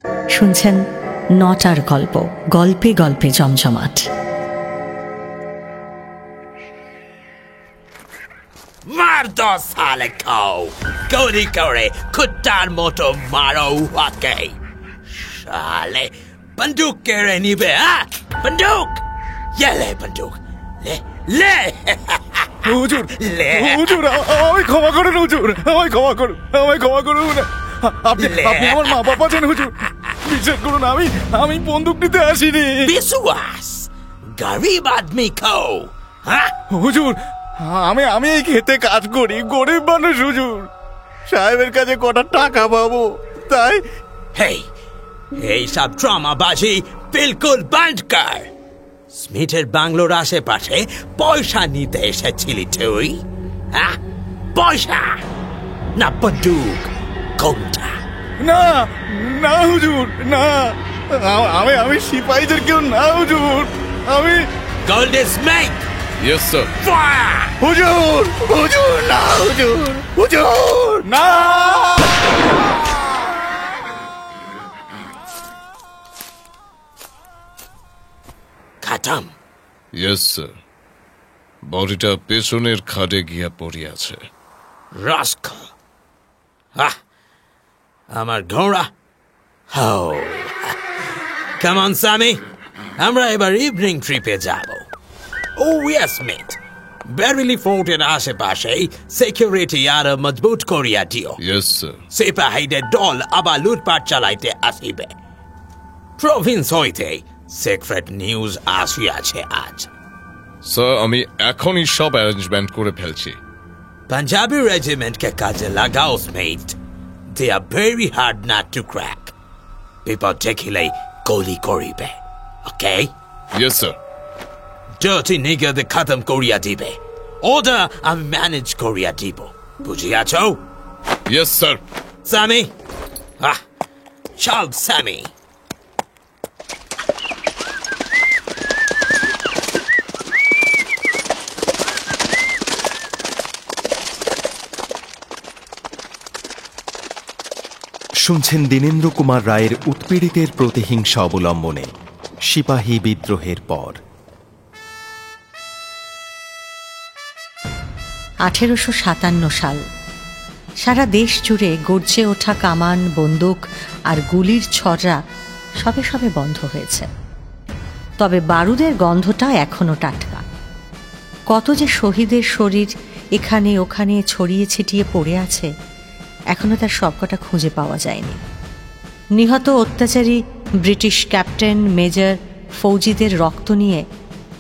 শুনছেন নটার গল্প, গল্পে গল্পে জমজমাট। মার দো সালে কও, গলি করে কুত্তার মতো মারো ওকে। সালে বন্দুক কেড়ে নিবে, বন্দুক লে বন্দুক লে লে। হুজুর, হুজুর, আমায় ক্ষমা করুন হুজুর, আমায় ক্ষমা করুন, আমায় ক্ষমা করুন। আপনি আমার মা বাবা আছেন হুজুর, বিশ্বাস করুন আমি বন্দুক নিতে আসিনি। বিশ্বাস গরিব আদমি কো। হুজুর, আমি এই খেতে কাজ করি, গরিব মানুষ হুজুর, সাহেবের কাছে কটা টাকা পাবো তাই। এই সব ড্রামাবাজি বিলকুল বন্ধ কর। স্মিথের বাংলোর আশেপাশে পয়সা নিতে এসেছিলি তুই? পয়সা না বন্দুক, কোনটা? না না হুজুর, না, আমি সিপাহীদের কেউ না হুজুর, আমি golden Smith. Yes sir. Fire! হুজুর, হুজুর না, হুজুর, হুজুর না। খতম। Yes sir. বডিটা পেছনের খাটে গিয়া পড়িয়াছে। রাস্কা, আমার ঘোড়া। কামন সামি, আমরা এবার ইভিনিং ট্রিপে যাব। ও ইয়েস মিট, বেরিলি ফোর্টের আশেপাশে সিকিউরিটি আরো মজবুত করিয়া দিও। Yes sir. সিপাহীদের দল আবার লুটপাট চালাইতে আসিবে। প্রভিন্স হইতে সিক্রেট নিউজ আসিয়াছে আজ। স্যার, আমি এখনই সব অ্যারেঞ্জমেন্ট করে ফেলছি। পাঞ্জাবি রেজিমেন্টকে কাজে লাগাও Smith. They are very hard nut to crack. বিপদ দেখিলেই গুলি করিবে, ওকে? Yes sir. ডার্টি নিগারদের খতম করিয়া দিবে। অর্ডার আমি ম্যানেজ করিয়া দিব, বুঝিয়াছ? Yes sir. স্যামি, চল স্যামি। শুনছেন দীনেন্দ্র কুমার রায়ের উৎপীড়িতের প্রতিহিংসা অবলম্বনে সিপাহী বিদ্রোহের পর। 1857 সাল। সারা দেশ জুড়ে গর্জে ওঠা কামান, বন্দুক আর গুলির ছড়া সবে সবে বন্ধ হয়েছে। তবে বারুদের গন্ধটা এখনো টাটকা। কত যে শহীদের শরীর এখানে ওখানে ছড়িয়ে ছিটিয়ে পড়ে আছে, এখনো তার সবকটা খুঁজে পাওয়া যায়নি। নিহত অত্যাচারী ব্রিটিশ ক্যাপ্টেন, মেজর, ফৌজিদের রক্ত নিয়ে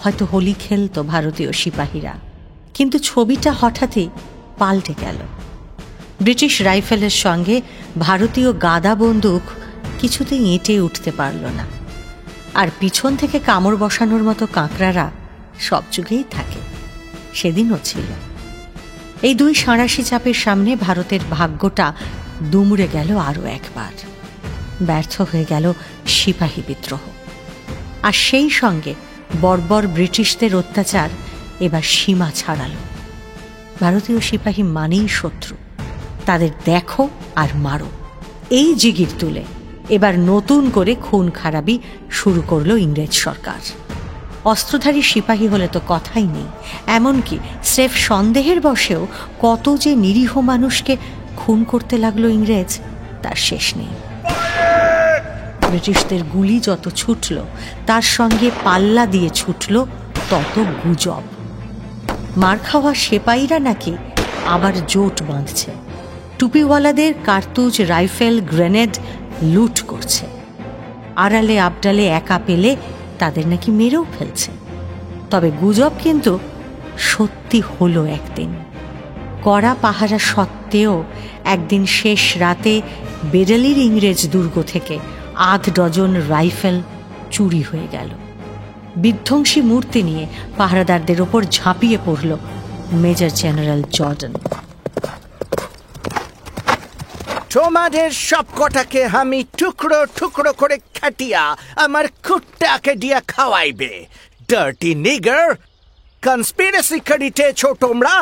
হয়তো হোলি খেলত ভারতীয় সিপাহীরা, কিন্তু ছবিটা হঠাৎই পাল্টে গেল। ব্রিটিশ রাইফেলের সঙ্গে ভারতীয় গাদা বন্দুক কিছুতেই এঁটে উঠতে পারল না। আর পিছন থেকে কামড় বসানোর মতো কাঁকড়ারা সব যুগেই থাকে, সেদিনও ছিল। এই দুই সাঁড়াশি চাপের সামনে ভারতের ভাগ্যটা দুমড়ে গেল আরও একবার। ব্যর্থ হয়ে গেল সিপাহী বিদ্রোহ, আর সেই সঙ্গে বর্বর ব্রিটিশদের অত্যাচার এবার সীমা ছাড়াল। ভারতীয় সিপাহী মানেই শত্রু, তাদের দেখো আর মারো, এই জিগির তুলে এবার নতুন করে খুন খারাপি শুরু করল ইংরেজ সরকার। অস্ত্রধারী সিপাহী হলে তো কথাই নেই, এমনকি স্রেফ সন্দেহের বশেও কত যে নিরীহ মানুষকে খুন করতে লাগলো ইংরেজ, তার শেষ নেই। ব্রিটিশদের গুলি যত ছুটল, তার সঙ্গে পাল্লা দিয়ে ছুটল তত গুজব। মার খাওয়া সেপাইরা নাকি আবার জোট বাঁধছে, টুপিওয়ালাদের কার্তুজ, রাইফেল, গ্রেনেড লুট করছে। আড়ালে আবডালে একা পেলে তাদের নাকি মেরেও ফেলছে। তবে গুজব কিন্তু সত্যি হলো একদিন। কড়া পাহারা সত্ত্বেও একদিন শেষ রাতে বেরেলির ইংরেজ দুর্গ থেকে 8 ডজন রাইফেল চুরি হয়ে গেল। বিধ্বংসী মূর্তি নিয়ে পাহারাদারদের ওপর ঝাঁপিয়ে পড়ল মেজর জেনারেল জর্ডন। তোমাদের সব কটাকে আমি টুকরো টুকরো করে কাটিয়া আমার কুত্তাকে দিয়া খাওয়াইবে। ডার্টি নিগার, কনস্পিরেসি করিতেছ তোমরা?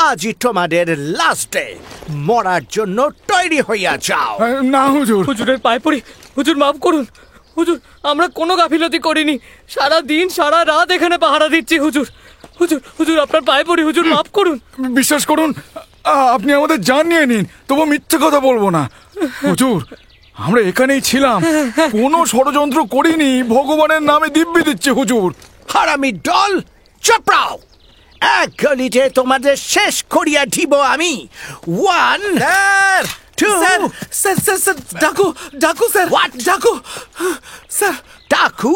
আজই তোমাদের লাস্ট ডে, মরার জন্য তৈরি হইয়া যাও। না হুজুর, হুজুরের পায়ে পড়ি, হুজুর মাফ করুন। হুজুর, আমরা কোনো গাফিলতি করিনি, সারা দিন সারা রাত এখানে পাহারা দিচ্ছি। হুজুর হুজুর হুজুর আপনার পায়ে পড়ি, হুজুর মাফ করুন। বিশ্বাস করুন, আপনি আমাদের জান নিয়ে নিন, তবু মিথ্যে কথা বলবো না। হুজুর, আমরা এখানেই ছিলাম, কোনো ষড়যন্ত্র করিনি, ভগবানের নামে দিব্যি দিচ্ছে হুজুর। হারামি দল, চপড়াও! এক গলিতে তোমাদের শেষ করিয়া দিব আমি। 1 2 sir Daku Daku sir, What? Daku sir. Daku?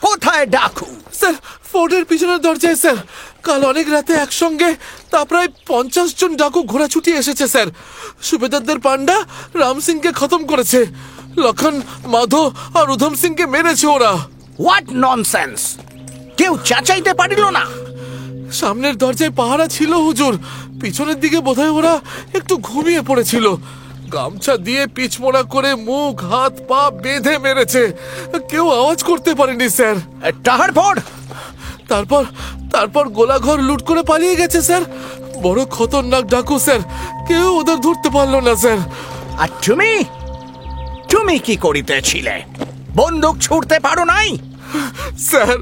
কোথায় ডাকু? স্যার, ফোর্টের পিছনের দরজায় স্যার। কাল অনেক রাতে একসঙ্গে তা প্রায় 50 জন ডাকু ঘোড়া ছুটি এসেছে স্যার। সুবেদারদের পান্ডা রাম সিংকে খতম করেছে, লক্ষণ, মাধো আর উধম সিংকে মেরেছে ওরা। What nonsense! কেউ চাচাইতে পারিল না? সামনের দরজায় পাহারা ছিল হুজুর, পিছনের দিকে বোধহয় ওরা একটু ঘুমিয়ে পড়েছিল। গামছা দিয়ে পিছমোড়া করে মুখ হাত পা বেঁধে মেরেছে, কেউ আওয়াজ করতে পারেনি স্যার। তারপর তারপর গোলাঘর লুট করে পালিয়ে গেছে স্যার। বড় খতরনাক ডাকু স্যার, কেউ ওদের ধরতে পারলো না স্যার। আর তুমি কি করিতেছিলে? বন্দুক ছুড়তে পারো নাই? স্যার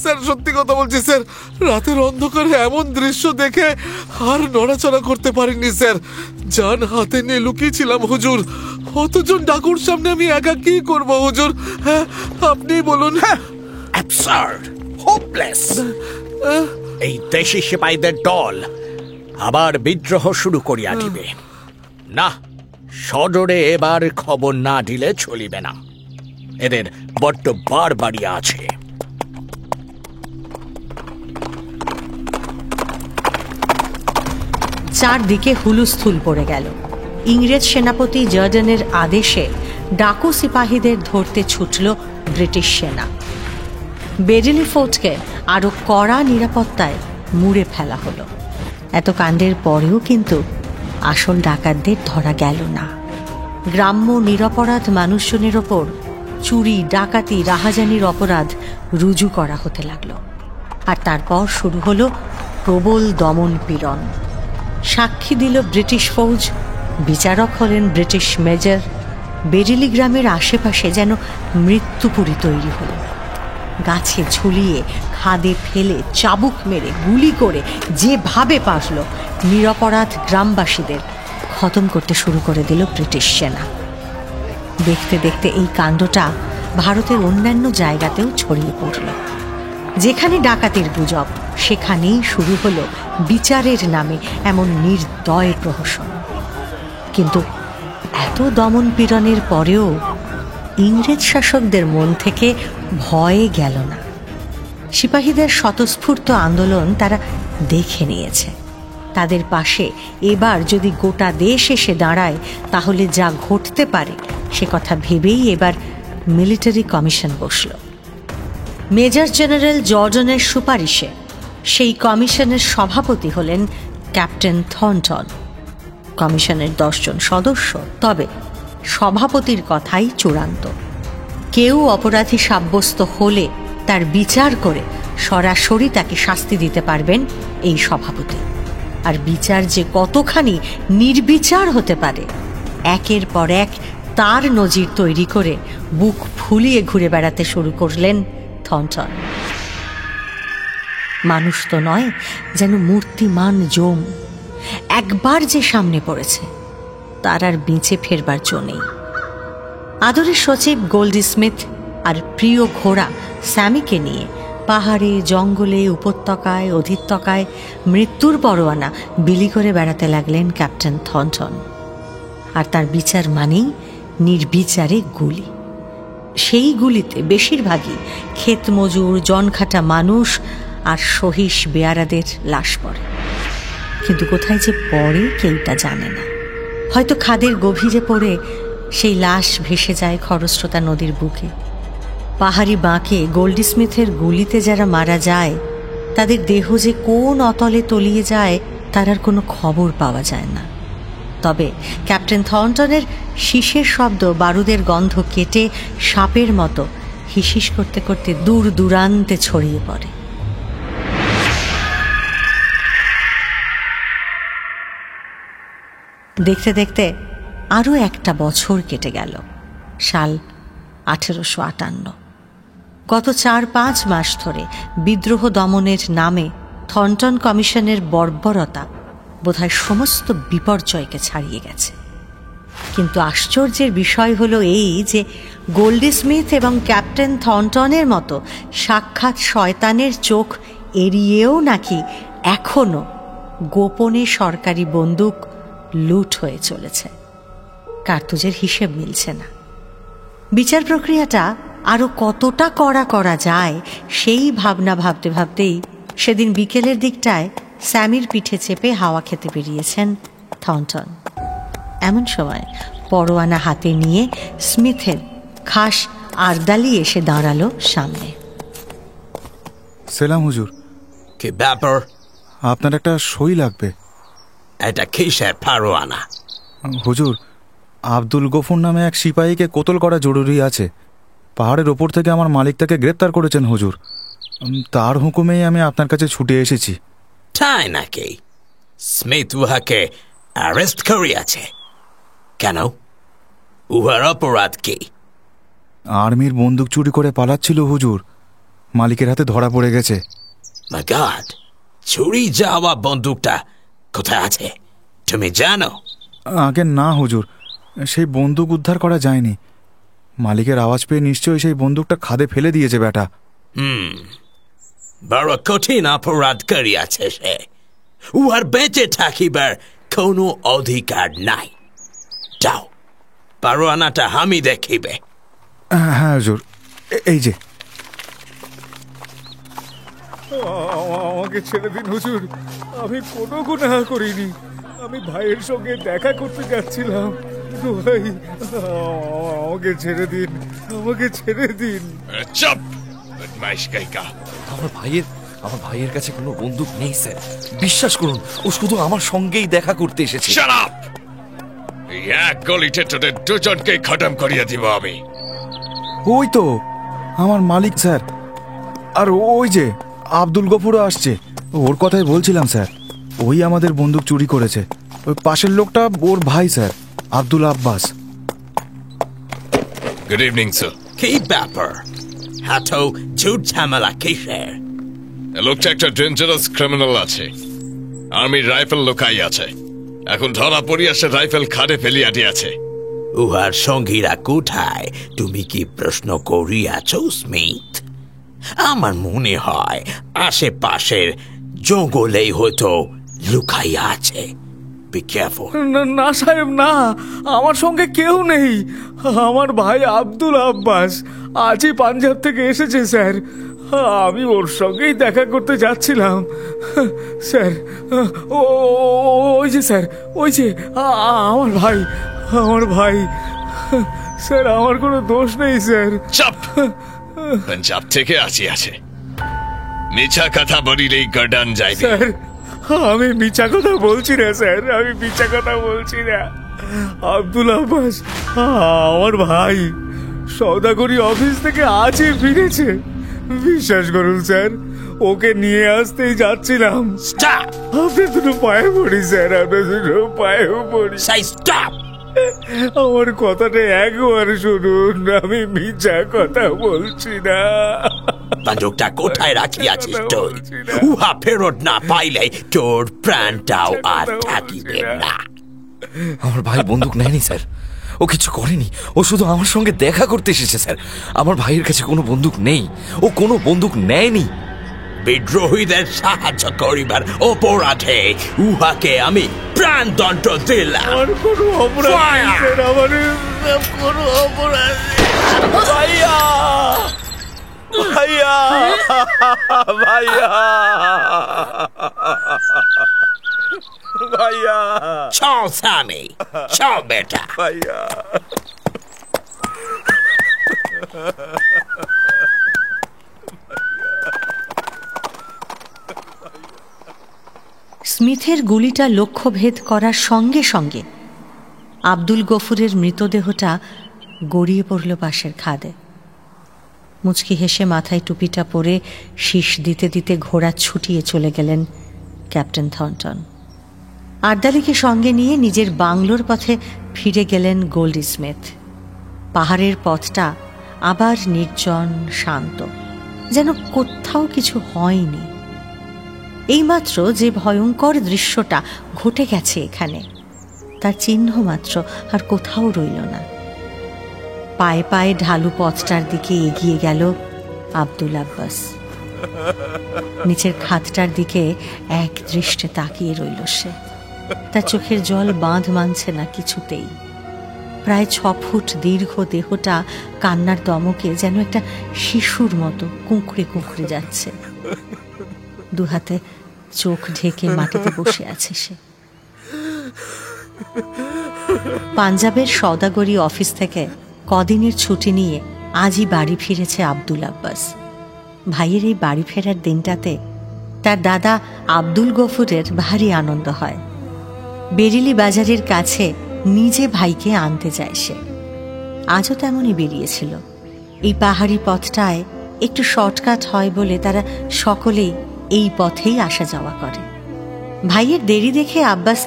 স্যার সত্যি কথা বলছি স্যার, রাতের অন্ধকারে এমন দৃশ্য দেখে আর নড়াচড়া করতে পারিনি স্যার। জান হাতে নিয়ে লুকিয়েছিলাম হুজুর, অতজন ডাকুর সামনে আমি একা কি করবো হুজুর? হ্যাঁ, আপনি বলুন। Absurd, hopeless! এই দেশি সিপাহীদের দল আবার বিদ্রোহ শুরু করিয়া দিবে। না, সদরে এবার খবর না দিলে চলিবে না, এদের বড্ড বাড়িয়া আছে। চারদিকে হুলুস্থুল পড়ে গেল। ইংরেজ সেনাপতি জর্ডানের আদেশে ডাকু সিপাহীদের ধরতে ছুটল ব্রিটিশ সেনা। বেডেলি ফোর্টকে আরো কড়া নিরাপত্তায় মুড়ে ফেলা হলো। এত কাণ্ডের পরেও কিন্তু আসল ডাকাতদের ধরা গেল না। গ্রাম্য নিরপরাধ মানুষজনের ওপর চুরি, ডাকাতি, রাহাজানির অপরাধ রুজু করা হতে লাগলো। আর তারপর শুরু হলো প্রবল দমন পীড়ন। সাক্ষী দিল ব্রিটিশ ফৌজ, বিচারক হলেন ব্রিটিশ মেজর। বেরেলি গ্রামের আশেপাশে যেন মৃত্যুপুরী তৈরি হলো। গাছে ঝুলিয়ে, খাদে ফেলে, চাবুক মেরে, গুলি করে যেভাবে পারল নিরপরাধ গ্রামবাসীদের খতম করতে শুরু করে দিল ব্রিটিশ সেনা। দেখতে দেখতে এই কাণ্ডটা ভারতের অন্যান্য জায়গাতেও ছড়িয়ে পড়ল। যেখানে ডাকাতির গুজব, সেখানেই শুরু হলো বিচারের নামে এমন নির্দয় প্রহসন। কিন্তু এত দমন পীড়নের পরেও ইংরেজ শাসকদের মন থেকে ভয় গেল না। সিপাহীদের স্বতঃস্ফূর্ত আন্দোলন তারা দেখে নিয়েছে। তাদের পাশে এবার যদি গোটা দেশ এসে দাঁড়ায়, তাহলে যা ঘটতে পারে সে কথা ভেবেই এবার মিলিটারি কমিশন বসল। মেজর জেনারেল জর্ডনের সুপারিশে সেই কমিশনের সভাপতি হলেন ক্যাপ্টেন থর্নটন। কমিশনের 10 জন সদস্য, তবে সভাপতির কথাই চূড়ান্ত। কেউ অপরাধী সাব্যস্ত হলে তার বিচার করে সরাসরি তাকে শাস্তি দিতে পারবেন এই সভাপতি। আর বিচার যে কতখানি নির্বিচার হতে পারে, একের পর এক তার নজির তৈরি করে বুক ফুলিয়ে ঘুরে বেড়াতে শুরু করলেন থর্নটন। মানুষ তো নয়, যেন মূর্তিমান যম। একবার যে সামনে পড়েছে, তার আর বেঁচে ফেরবার জো নেই। আদরের সচিব গোল্ডি স্মিথ আর প্রিয় ঘোড়া স্যামিকে নিয়ে পাহাড়ে, জঙ্গলে, উপত্যকায়, অধিত্যকায় মৃত্যুর পরোয়ানা বিলি করে বেড়াতে লাগলেন ক্যাপ্টেন থর্নটন। আর তার বিচার মানেই নির্বিচারে গুলি। সেই গুলিতে বেশিরভাগই ক্ষেত মজুর, জনখাটা মানুষ আর সহিস বেয়ারাদের লাশ পড়ে। কিন্তু কোথায় যে পড়ে কেউ তা জানে না। হয়তো খাদের গভীরে পড়ে সেই লাশ ভেসে যায় খরস্রোতা নদীর বুকে। পাহাড়ি বাঁকে গোল্ডি স্মিথের গুলিতে যারা মারা যায়, তাদের দেহ যে কোন অতলে তলিয়ে যায় তার আর কোনো খবর পাওয়া যায় না। তবে ক্যাপ্টেন থর্নটনের শীষের শব্দ বারুদের গন্ধ কেটে সাপের মতো হিসিস করতে করতে দূর দূরান্তে ছড়িয়ে পড়ে। দেখতে দেখতে আরও একটা বছর কেটে গেল। সাল 1858। গত 4-5 মাস ধরে বিদ্রোহ দমনের নামে থর্নটন কমিশনের বর্বরতা বোধহয় সমস্ত বিপর্যয়কে ছাড়িয়ে গেছে। কিন্তু আশ্চর্যের বিষয় হলো এই যে গোল্ডিস্মিথ এবং ক্যাপ্টেন থর্নটনের মতো সাক্ষাৎ শয়তানের চোখ এড়িয়েও নাকি এখনো গোপনে সরকারি বন্দুক লুট হয়ে চলেছে। কার্তুজের হিসেব মিলছে না। বিচার প্রক্রিয়াটা আরও কতটা কড়া করা যায় সেই ভাবনা ভাবতে ভাবতেই সেদিন বিকেলের দিকটায় স্যামির পিঠে চেপে হাওয়া খেতে বেরিয়েছেন থর্নটন। এমন সময় পরোয়ানা হাতে নিয়ে স্মিথের খাস আরদালি এসে দাঁড়ালো সামনে। সেলাম হুজুর, কি ব্যাপার? আপনার একটা সই লাগবে। এটা কিসের পরোয়ানা? হুজুর, আব্দুল গফুর নামে এক সিপাহীকে কোতল করা জরুরি আছে। পাহাড়ের ওপর থেকে আমার মালিক তাকে গ্রেপ্তার করেছেন হুজুর। তার হুকুমেই আমি আপনার কাছে ছুটে এসেছি। তাই নাকি? স্মিথ উহাকে অ্যারেস্ট করিয়াছে কেন? উহার অপরাধ কি? আর্মির বন্দুক চুরি করে পালাচ্ছিল হুজুর, মালিকের হাতে ধরা পড়ে গেছে। মাই গড! চুরি যাওয়া বন্দুকটা কোথায় আছে তুমি জানো? আগে না হুজুর, সেই বন্দুক উদ্ধার করা যায়নি। মালিকের আওয়াজ পেয়ে নিশ্চয়ই সেই বন্দুকটা খাদে ফেলে দিয়েছে বেটা। বড় কঠিন অপরাধ করিয়াছে সে। উহার বেঁচে থাকিবার কোনো অধিকার নাই। যাও, পরোয়ানাটা আমি দেখিবে। হ্যাঁ হুজুর, এই যে। আমাকে ছেড়ে দিন হুজুর, আমি কোনো গুনাহ করিনি। আমি ভাইয়ের সঙ্গে দেখা করতে যাচ্ছিলাম। ভাই, আমাকে ছেড়ে দিন, আমাকে ছেড়ে দিন। চুপ বদমাইশ গায়িকা। আমার ভাইয়ের কাছে কোনো বন্দুক নেই স্যার, বিশ্বাস করুন। ও শুধু আমার সঙ্গেই দেখা করতে এসেছে। Shut up! এক গলিতে তোদের দুজনকে খতম করিয়ে দিব আমি। ওই তো আমার মালিক স্যার, আর ওই যে আব্দুল গফুরও আসছে। ওর কথাই বলছিলাম স্যার। ওই আমাদের বন্দুক চুরি করেছে। ওই পাশের লোকটা ওর ভাই sir, Abdul Abbas. Good evening sir. কি ব্যাপার? হাতো ঝুট ঝামেলা কিসের? লোকটা একটা ডেঞ্জারাস ক্রিমিনাল আছে। আর্মির রাইফেল লোকাই আছে। এখন ধরা পড়িয়াছে রাইফেল খাদে ফেলিয়া দিয়াছে। উহার সঙ্গীরা কোথায় তুমি কি প্রশ্ন করিয়াছ স্মিথ? আমার মনে হয় আশেপাশের জঙ্গলেই হয়তো লুকাইয়া আছে। Be careful. না সাহেব, না, আমার সঙ্গে কেউ নেই। আমার ভাই আব্দুল আব্বাস আজই পাঞ্জাব থেকে এসেছে স্যার। আমি ওর সঙ্গেই দেখা করতে যাচ্ছিলাম স্যার। ওই যে স্যার, ওই যে আমার ভাই স্যার, আমার কোনো দোষ নেই স্যার। চাপ! পাঞ্জাব থেকে আসিয়াছে, মিছা কথা বলিলেই গর্দান যাইবে। স্যার, আমি মিছা কথা বলছি না স্যার, আমি মিছা কথা বলছি না। আব্দুল আব্বাস আমার ভাই, সওদাগরি অফিস থেকে আজই ফিরেছে। বিশ্বাস করুন স্যার, ওকে নিয়ে আসতেই যাচ্ছিলাম। স্টপ! আপনার দুটো পায়ে পড়ি স্যার, আপনার দুটো পায়ে পড়ি। সাই স্টপ! আমার কথাটা একবার শুনুন, আমি মিছা কথা বলছি না। বন্দুকটা কোথায় রাখিয়াছিস তুই? উহা ফেরত না পাইলে তোর প্রাণটাও আর থাকিবে না। আমার ভাই বন্দুক নেয়নি স্যার, ও কিছু করেনি। ও শুধু আমার সঙ্গে দেখা করতে এসেছে স্যার। আমার ভাইয়ের কাছে কোনো বন্দুক নেই, ও কোনো বন্দুক নেয়নি। বিদ্রোহীদের সাহায্য করিবার অপরাধে উহাকে আমি প্রাণদণ্ড দিলাম। আমার কোনো অপরাধ নেই স্যার, আমার কোনো অপরাধ নেই। ভাইয়া, ভাইয়া, ভাইয়া, ভাইয়া, চল স্বামী, চল বেটা। ভাইয়া। স্মিথের গুলিটা লক্ষ্যভেদ করার সঙ্গে সঙ্গে আব্দুল গফুরের মৃতদেহটা গড়িয়ে পড়ল পাশের খাদে। মুচকি হেসে মাথায় টুপিটা পরে শীষ দিতে দিতে ঘোড়া ছুটিয়ে চলে গেলেন ক্যাপ্টেন থর্নটন। আর্দালিকে সঙ্গে নিয়ে নিজের বাংলোর পথে ফিরে গেলেন গোল্ডি স্মিথ। পাহাড়ের পথটা আবার নির্জন, শান্ত, যেন কোথাও কিছু হয়নি। এইমাত্র যে ভয়ঙ্কর দৃশ্যটা ঘটে গেছে এখানে, তার চিহ্ন মাত্র আর কোথাও রইল না। পায়ে পায়ে ঢালু পথটার দিকে এগিয়ে গেল আব্দুল আব্বাস। নিচের খাতটার দিকে এক দৃষ্টে তাকিয়ে রইল সে। তার চোখের জল বাঁধ মানছে না কিছুতেই। প্রায় 6 ফুট দীর্ঘ দেহটা কান্নার দমকে যেন একটা শিশুর মতো কুঁকড়ে কুঁকড়ে যাচ্ছে। দুহাতে চোখ ঢেকে মাটিতে বসে আছে সে। পাঞ্জাবের সওদাগরি অফিস থেকে কদিনের ছুটি নিয়ে আজই বাড়ি ফিরেছে আব্দুল আব্বাস। ভাইয়ের এই বাড়ি ফেরার দিনটাতে তার দাদা আব্দুল গফুরের ভারী আনন্দ হয়। বেরিলি বাজারের কাছে নিজে ভাইকে আনতে যায় সে। আজও তেমনই বেরিয়েছিল। এই পাহাড়ি পথটায় একটু শর্টকাট হয় বলে তারা সকলেই এই পথেই আসা যাওয়া করে। ভাইয়ের দেরি দেখে আব্বাস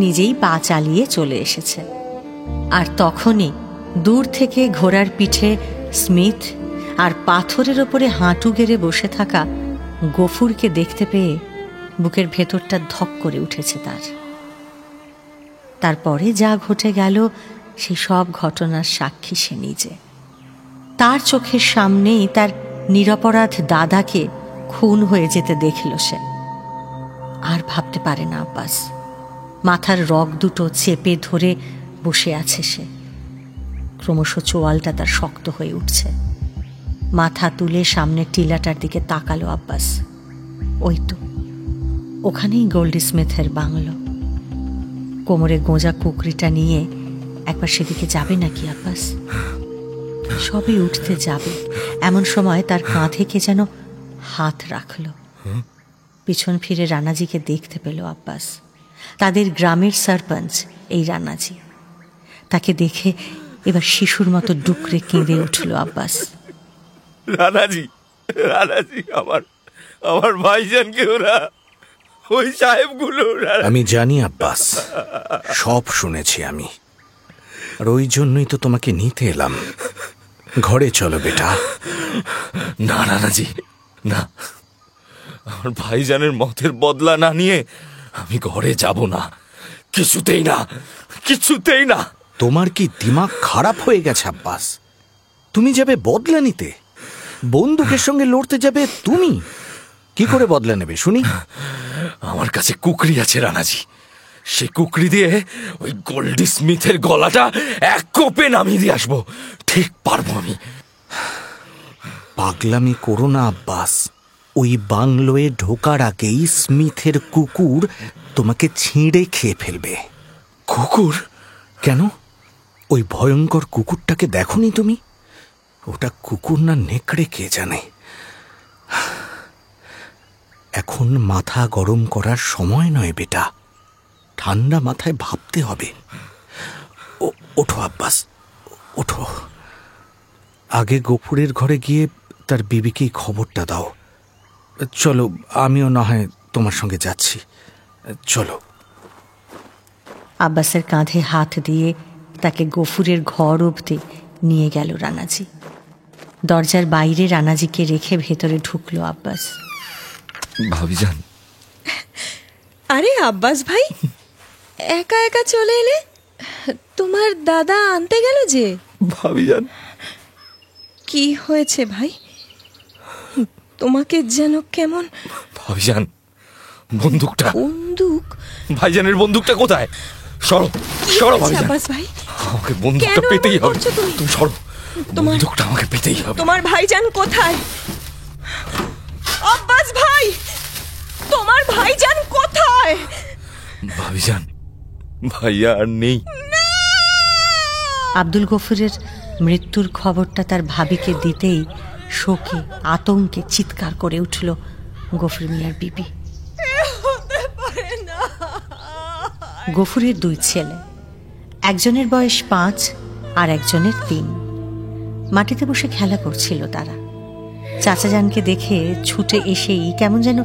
নিজেই পা চালিয়ে চলে এসেছে। আর তখনই দূর থেকে ঘোড়ার পিঠে স্মিথ আর পাথরের ওপরে হাঁটু গেড়ে বসে থাকা গফুরকে দেখতে পেয়ে বুকের ভেতরটা ধক করে উঠেছে তার। তারপরে যা ঘটে গেল সেই সব ঘটনার সাক্ষী সে নিজে। তার চোখের সামনেই তার নিরপরাধ দাদাকে খুন হয়ে যেতে দেখল সে। আর ভাবতে পারে না আব্বাস। মাথার রগ দুটো চেপে ধরে বসে আছে সে। ক্রমশ চোয়ালটা তার শক্ত হয়ে উঠছে। মাথা তুলে সামনের টিলাটার দিকে তাকালো আব্বাস। ওই তো ওখানেই গোল্ডি স্মিথের বাংলো। কোমরে গোঁজা কুকরিটা নিয়ে একবার সেদিকে যাবে নাকি আব্বাস? সবে উঠতে যাবে এমন সময় তার কাঁধে কে যেন হাত রাখল। পিছন ফিরে রানাজিকে দেখতে পেল আব্বাস। তাদের গ্রামের সরপঞ্চ এই রানাজি। তাকে দেখে এবার শিশুর মতো ডুকরে কেঁদে উঠল আব্বাস। রানাজি, রানাজি, আমার ভাইজানকে ওরা, ওই সাহেবগুলো। আমি জানি আব্বাস, সব শুনেছি আমি। আর ওই জন্যই তো তোমাকে নিতে এলাম। ঘরে চলো বেটা। না রানাজি, না, আমার ভাইজানের মতের বদলা না নিয়ে আমি ঘরে যাব না। কিছুতেই না, কিছুতেই না। তোমার কি দিমাগ খারাপ হয়ে গেছে আব্বাস? তুমি যাবে বদলা নিতে? বন্দুকের সঙ্গে লড়তে যাবে তুমি? কি করে বদলা নেবে শুনি? আমার কাছে কুকরি আছে রানাজি। সে কুকরি দিয়ে ওই গোল্ডি স্মিথের গলাটা এক কোপে নামিয়ে দিয়ে আসবো। ঠিক পারবো আমি। পাগলামি করো না আব্বাস। ওই বাংলোয় ঢোকার আগেই স্মিথের কুকুর তোমাকে ছিঁড়ে খেয়ে ফেলবে। কুকুর? কেন? ওই ভয়ঙ্কর কুকুরটাকে দেখোনি তুমি? ওটা কুকুর না নেকড়ে কে জানে। এখন মাথা গরম করার সময় নয় বেটা। ঠান্ডা মাথায় ভাবতে হবে। ওঠো আব্বাস, ওঠো। আগে গফুরের ঘরে গিয়ে তার বিবিকেই খবরটা দাও। চলো, আমিও না হয় তোমার সঙ্গে যাচ্ছি। চলো। আব্বাসের কাঁধে হাত দিয়ে তাকে গফুরের ঘর অবধি নিয়ে গেল রানাজি। দরজার বাইরে রানাজিকে রেখে ভেতরে ঢুকলো আব্বাস। ভাবিজান। আরে আব্বাস ভাই, একা একা চলে এলে? তোমার দাদা আনতে গেল যে? ভাবিজান। কি হয়েছে ভাই? তোমাকে যেন কেমন। ভাবিজান, বন্দুকটা। বন্দুক? ভাইজানের বন্দুকটা কোথায়? সরো, সরো ভাবিজান। আব্বাস ভাই, আমাকে বন্দুকটা পেতেই হবে। তুমি সরো, বন্দুকটা আমাকে পেতেই হবে। তোমার ভাইজান কোথায়? আব্বাস ভাই, তোমার ভাইজান কোথায়? ভাবিজান, ভাইয়া আর নেই। আব্দুল গফুরের মৃত্যুর খবরটা তার ভাবিকে দিতেই শোকে আতঙ্কে চিৎকার করে উঠল গফুর মিয়ার বিবি। গফুরের 2 ছেলে, একজনের বয়স 5 আর একজনের 3। মাটিতে বসে খেলা করছিল তারা। চাচাজানকে দেখে ছুটে এসেই কেমন যেন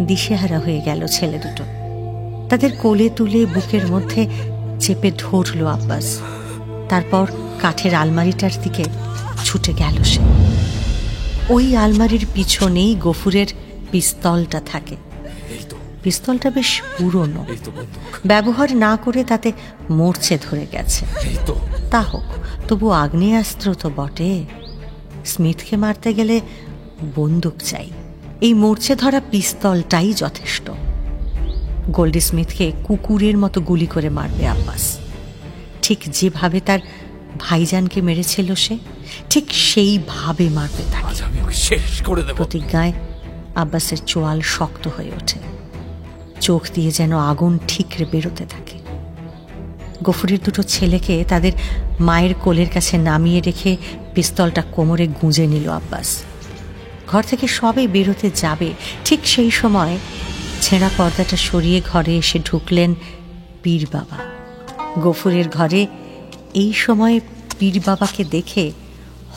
দিশেহারা হয়ে গেল ছেলে দুটো। তাদের কোলে তুলে বুকের মধ্যে চেপে ধরল আব্বাস। তারপর কাঠের আলমারিটার দিকে ছুটে গেল সে। ওই আলমারির পিছনেই গফুরের পিস্তলটা থাকে। পিস্তলটা বেশ পুরনো, ব্যবহার না করে তাতে মরচে ধরে গেছে। তা হোক, তবু আগ্নেয়াস্ত্র তো বটে। স্মিথকে মারতে গেলে বন্দুক চাই, এই মরচে ধরা পিস্তলটাই যথেষ্ট। গোল্ডি স্মিথকে কুকুরের মতো গুলি করে মারবে আব্বাস, ঠিক যেভাবে তার ভাইজানকে মেরেছিল সে, ঠিক সেইভাবে মারবে তাকে। শেষ করে দেব। প্রতিজ্ঞায় আব্বাসের চোয়াল শক্ত হয়ে ওঠে, চোখ দিয়ে যেন আগুন ঠিকরে বেরোতে থাকে। গফুরের দুটো ছেলেকে তাদের মায়ের কোলের কাছে নামিয়ে রেখে পিস্তলটা কোমরে গুঁজে নিল আব্বাস। ঘর থেকে সবে বেরোতে যাবে, ঠিক সেই সময় ছেঁড়া পর্দাটা সরিয়ে ঘরে এসে ঢুকলেন পীর বাবা। গফুরের ঘরে এই সময় পীর বাবাকে দেখে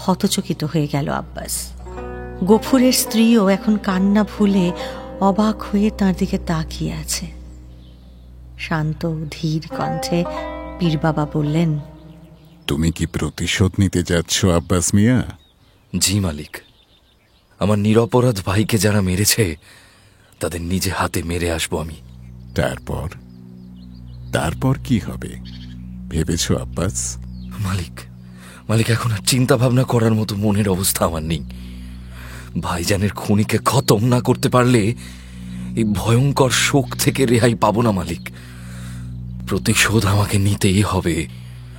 হতচকিত হয়ে গেল আব্বাস। গফুরের স্ত্রীও এখন কান্না ভুলে অবাক হয়ে তার দিকে তাকিয়ে আছে। শান্ত ধীর কণ্ঠে পীর বাবা বললেন, তুমি কি প্রতিশোধ নিতে যাচ্ছ আব্বাস মিয়া? জি মালিক, আমার নিরপরাধ ভাইকে যারা মেরেছে তাদের নিজে হাতে মেরে আসবো আমি। তারপর তারপর কি হবে ভেবেছ আব্বাস? মালিক এখন আর চিন্তা ভাবনা করার মতো মনের অবস্থা আমার নেই। ভাইজানের খুনিকে খতম না করতে পারলে এই ভয়ঙ্কর শোক থেকে রেহাই পাবো না মালিক। প্রতিশোধ আমাকে নিতেই হবে।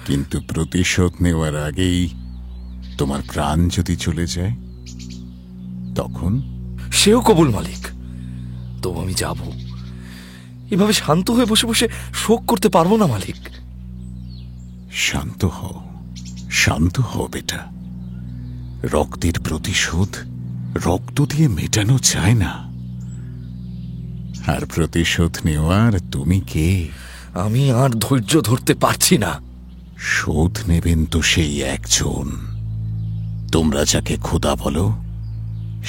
কিন্তু প্রতিশোধ নেওয়ার আগেই তোমার প্রাণ যদি চলে যায় তখন? সেও কবুল মালিক, তো আমি যাব। এভাবে শান্ত হয়ে বসে বসে শোক করতে পারবো না মালিক। শান্ত হও বেটা। রক্তের প্রতিশোধ রক্ত দিয়ে মেটানো যায় না। আর প্রতিশোধ নেওয়ার তুমি কে? আমি আর ধৈর্য ধরতে পারছি না। শোধ নেবেন তো সেই একজন, তোমরা যাকে খোদা বলো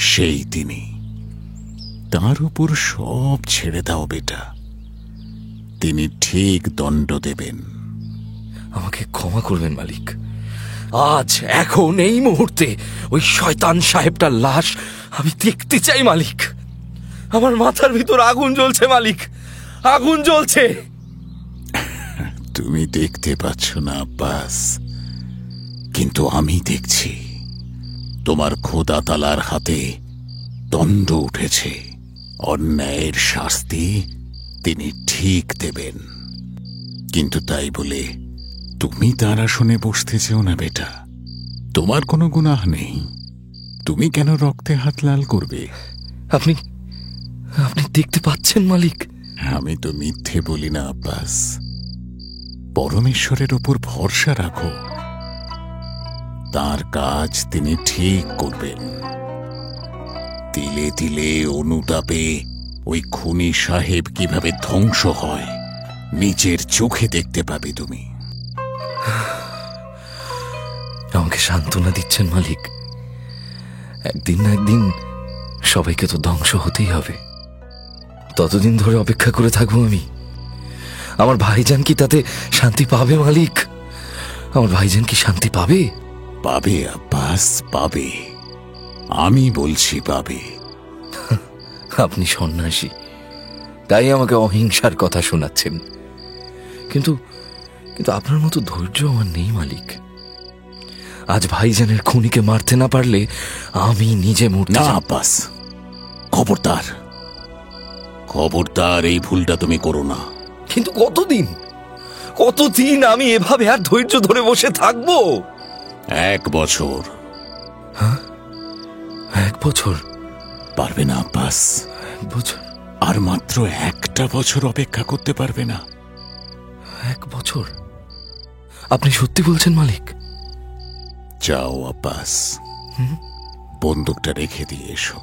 সেই তিনি। তার উপর সব ছেড়ে দাও বেটা, তিনি ঠিক দণ্ড দেবেন। আমাকে ক্ষমা করবেন মালিক। আজ এখন এই মুহূর্তে ওই শয়তান সাহেবটার লাশ আমি দেখতে চাই মালিক। আমার মাথার ভিতর আগুন জ্বলছে মালিক, আগুন জ্বলছে। তুমি দেখতে পাচ্ছ না আব্বাস, কিন্তু আমি দেখছি। তোমার খোদা তালার হাতে দণ্ড উঠেছে, অন্যায়ের শাস্তি তিনি ঠিক দেবেন। কিন্তু তাই বলে তুমি তার আসনে বসতে চেও না বেটা। তোমার কোনো গুনাহ নেই, তুমি কেন রক্তে হাত লাল করবে? আপনি দেখতে পাচ্ছেন মালিক? আমি তো মিথ্যে বলি না আব্বাস। পরমেশ্বরের ওপর ভরসা রাখো, তার কাজ তিনি ঠিক করবেন। তিলে তিলে অনুতাপে ওই খুনি সাহেব কিভাবে ধ্বংস হয় নিজের চোখে দেখতে পাবে তুমি। আমাকে সান্ত্বনা দিচ্ছেন মালিক। একদিন না একদিন সবাইকে তো ধ্বংস হতেই হবে। ততদিন ধরে অপেক্ষা করে থাকবো আমি। আমার ভাইজান কি তাতে শান্তি পাবে মালিক? আমার ভাইজান কি শান্তি পাবে? পাবে আব্বাস, পাবে। আমি বলছি পাবে। আপনি সন্ন্যাসী, তাই আমাকে অহিংসার কথা শোনাচ্ছেন। কিন্তু আপনার মতো ধৈর্য আমার নেই মালিক। আজ ভাইজানের খুনিকে মারতে না পারলে আমি নিজে মরতে না আব্বাস, খবরদার এই ভুলটা তুমি করো না। কিন্তু কতদিন আমি এভাবে আর ধৈর্য ধরে বসে থাকবো? 1 বছর। হ্যাঁ, 1 বছর পারবে না আব্বাস? 1 বছর? আর মাত্র 1টা বছর অপেক্ষা করতে পারবে না? 1 বছর? আপনি সত্যি বলছেন মালিক? যাও আব্বাস, বন্দুকটা রেখে দিয়ে এসো।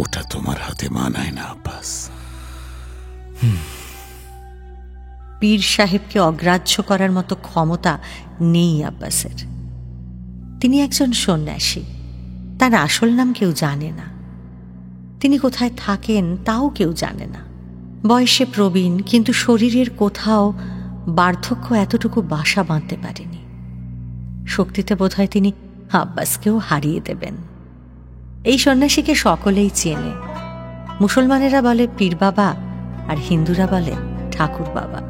ওটা তোমার হাতে মানায় না আব্বাস। পীর সাহেবকে অগ্রাহ্য করার মতো ক্ষমতা নেই আব্বাসের। তিনি একজন সন্ন্যাসী, তার আসল নাম কেউ জানে না। তিনি কোথায় থাকেন তাও কেউ জানে না। বয়সে প্রবীণ, কিন্তু শরীরের কোথাও বার্ধক্য এতটুকু বাসা বাঁধতে পারেনি। শক্তিতে বোধহয় তিনি আব্বাসকেও হারিয়ে দেবেন। এই সন্ন্যাসীকে সকলেই চেনে। মুসলমানেরা বলে পীর বাবা, আর হিন্দুরা বলে ঠাকুর বাবা।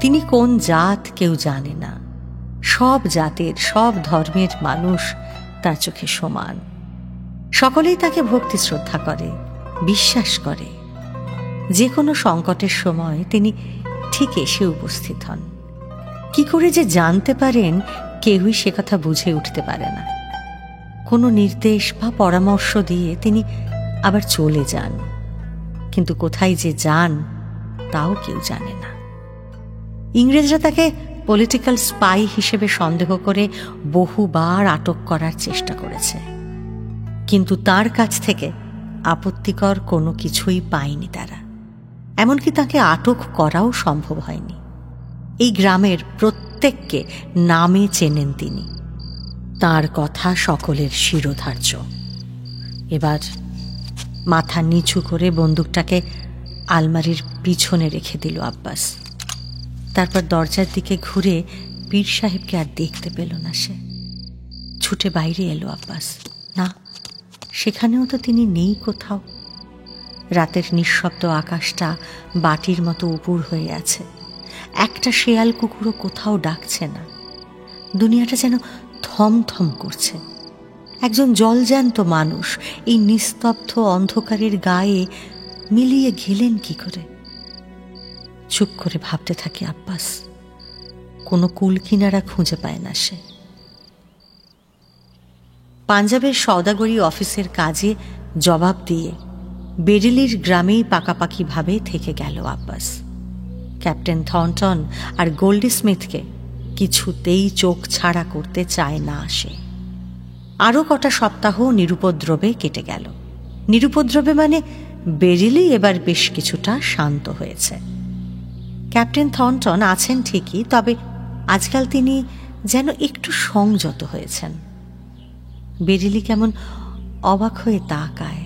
তিনি কোন জাত কেউ জানে না। সব জাতের, সব ধর্মের মানুষ তার চোখে সমান। সকলেই তাকে ভক্তি শ্রদ্ধা করে, বিশ্বাস করে। যে কোনো সংকটের সময় তিনি ঠিক এসে উপস্থিত হন। কি করে যে জানতে পারেন, কেউই সে কথা বুঝে উঠতে পারে না। কোনো নির্দেশ বা পরামর্শ দিয়ে তিনি আবার চলে যান, কিন্তু কোথায় যে যান তাও কেউ জানে না। ইংরেজরা তাকে পলিটিক্যাল স্পাই হিসেবে সন্দেহ করে বহুবার আটক করার চেষ্টা করেছে, কিন্তু তার কাছ থেকে আপত্তিকর কোনো কিছুই পায়নি তারা। এমনকি তাকে আটক করাও সম্ভব হয়নি। এই গ্রামের প্রত্যেককে নামে চেনেন তিনি। তার কথা সকলের শিরোধার্য। এবার মাথা নিচু করে বন্দুকটাকে আলমারির পিছনে রেখে দিল আব্বাস। তারপর দরজার দিকে ঘুরে পীর সাহেবকে আর দেখতে পেল না সে। ছুটে বাইরে এলো আব্বাস। না, সেখানেও তো তিনি নেই কোথাও। রাতের নিঃশব্দ আকাশটা বাটির মতো উপুর হয়ে আছে। একটা শেয়াল কুকুরও কোথাও ডাকছে না। দুনিয়াটা যেন থমথম করছে। একজন জলজ্যান্ত মানুষ এই নিস্তব্ধ অন্ধকারের গায়ে মিলিয়ে গেলেন কি করে? চুপ করে ভাবতে থাকে আব্বাস। কোনো কুল কিনারা খুঁজে পায় না সে। পাঞ্জাবের সওদাগরি অফিসের কাজে জবাব দিয়ে বেরেলির গ্রামেই পাকাপাকিভাবে থেকে গেল আব্বাস। ক্যাপ্টেন থর্নটন আর গোল্ডি স্মিথকে কিছুতেই চোখ ছাড়া করতে চায় না সে। আরও কটা সপ্তাহ নিরুপদ্রবে কেটে গেল। নিরুপদ্রবে মানে বেরেলি এবার বেশ কিছুটা শান্ত হয়েছে। ক্যাপ্টেন থর্নটন আছেন ঠিকই, তবে আজকাল তিনি যেন একটু সংযত হয়েছেন। বেরেলি কেমন অবাক হয়ে তাকায়।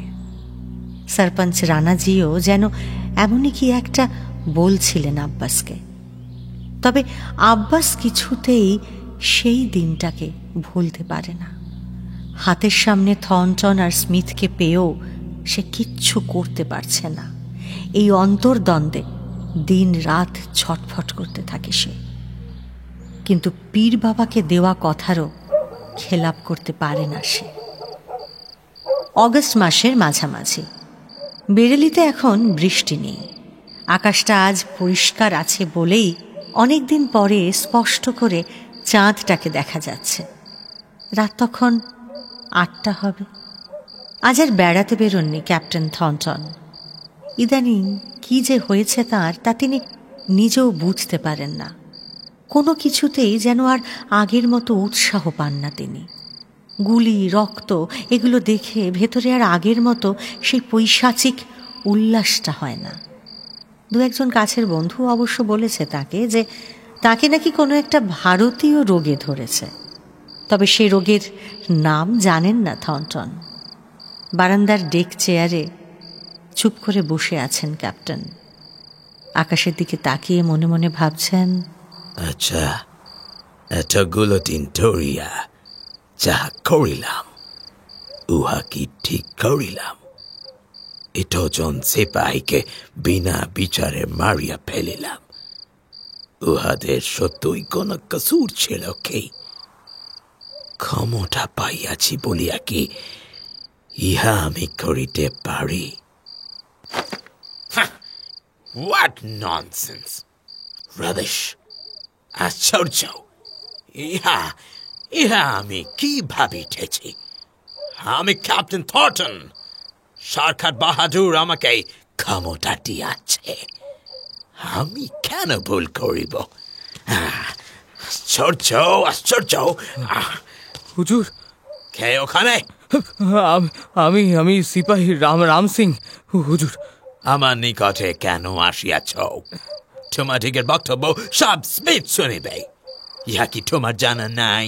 সরপঞ্চ রানাজিও যেন এমনই কি একটা বলছিলেন আব্বাসকে। তবে আব্বাস কিছুতেই সেই দিনটাকে ভুলতে পারে না। হাতের সামনে থর্নটন আর স্মিথকে পেয়েও সে কিচ্ছু করতে পারছে না। এই অন্তর্দ্বন্দ্বে দিন রাত ছটফট করতে থাকে সে। কিন্তু পীর বাবাকে দেওয়া কথারও খেলাপ করতে পারে না সে। অগস্ট মাসের মাঝামাঝি। বেরেলিতে এখন বৃষ্টি নেই। আকাশটা আজ পরিষ্কার আছে বলেই অনেকদিন পরে স্পষ্ট করে চাঁদটাকে দেখা যাচ্ছে। রাত তখন 8টা হবে। আজ আর বেড়াতে বেরোননি ক্যাপ্টেন থর্নটন। ইদানিং কি যে হয়েছে তাঁর, তা তিনি নিজেও বুঝতে পারেন না। কোনো কিছুতেই যেন আর আগের মতো উৎসাহ পান না তিনি। গুলি, রক্ত এগুলো দেখে ভেতরে আর আগের মতো সেই পৈশাচিক উল্লাসটা হয় না। দু একজন কাছের বন্ধু অবশ্য বলেছে তাকে যে তাকে নাকি কোনো একটা ভারতীয় রোগে ধরেছে, তবে সে রোগের নাম জানেন না থর্নটন। বারান্দার ডেক চেয়ারে চুপ করে বসে আছেন ক্যাপ্টেন। আকাশের দিকে তাকিয়ে মনে মনে ভাবছেন, আচ্ছা, এতগুলো দিন ধরিয়া যা করিলাম উহা কি ঠিক করিলাম? এতজন সিপাহীকে বিনা বিচারে মারিয়া ফেলিলাম। উহাদের সত্যই কোন কসুর ছিল কি? ক্ষমতা পাইয়াছি বলিয়া কি ইহা আমি করিতে পারি? What nonsense! Rubbish! আশ্চর্য! ইহা আমি কি ভাবিতেছি? আমি ক্যাপ্টেন থর্নটন। সরকার বাহাদুর আমাকে ক্ষমতা দিয়াছে। আমি কেন ভুল করিব? আশ্চর্য, আশ্চর্য! হুজুর, কে ওখানে? আমি সিপাহী রাম সিং হুজুর। আমার নিকটে কেন আসিয়াছ? তোমাদিগের বক্তব্য সব স্মিথ শুনিবে। ইহা কি তোমার জানা নাই?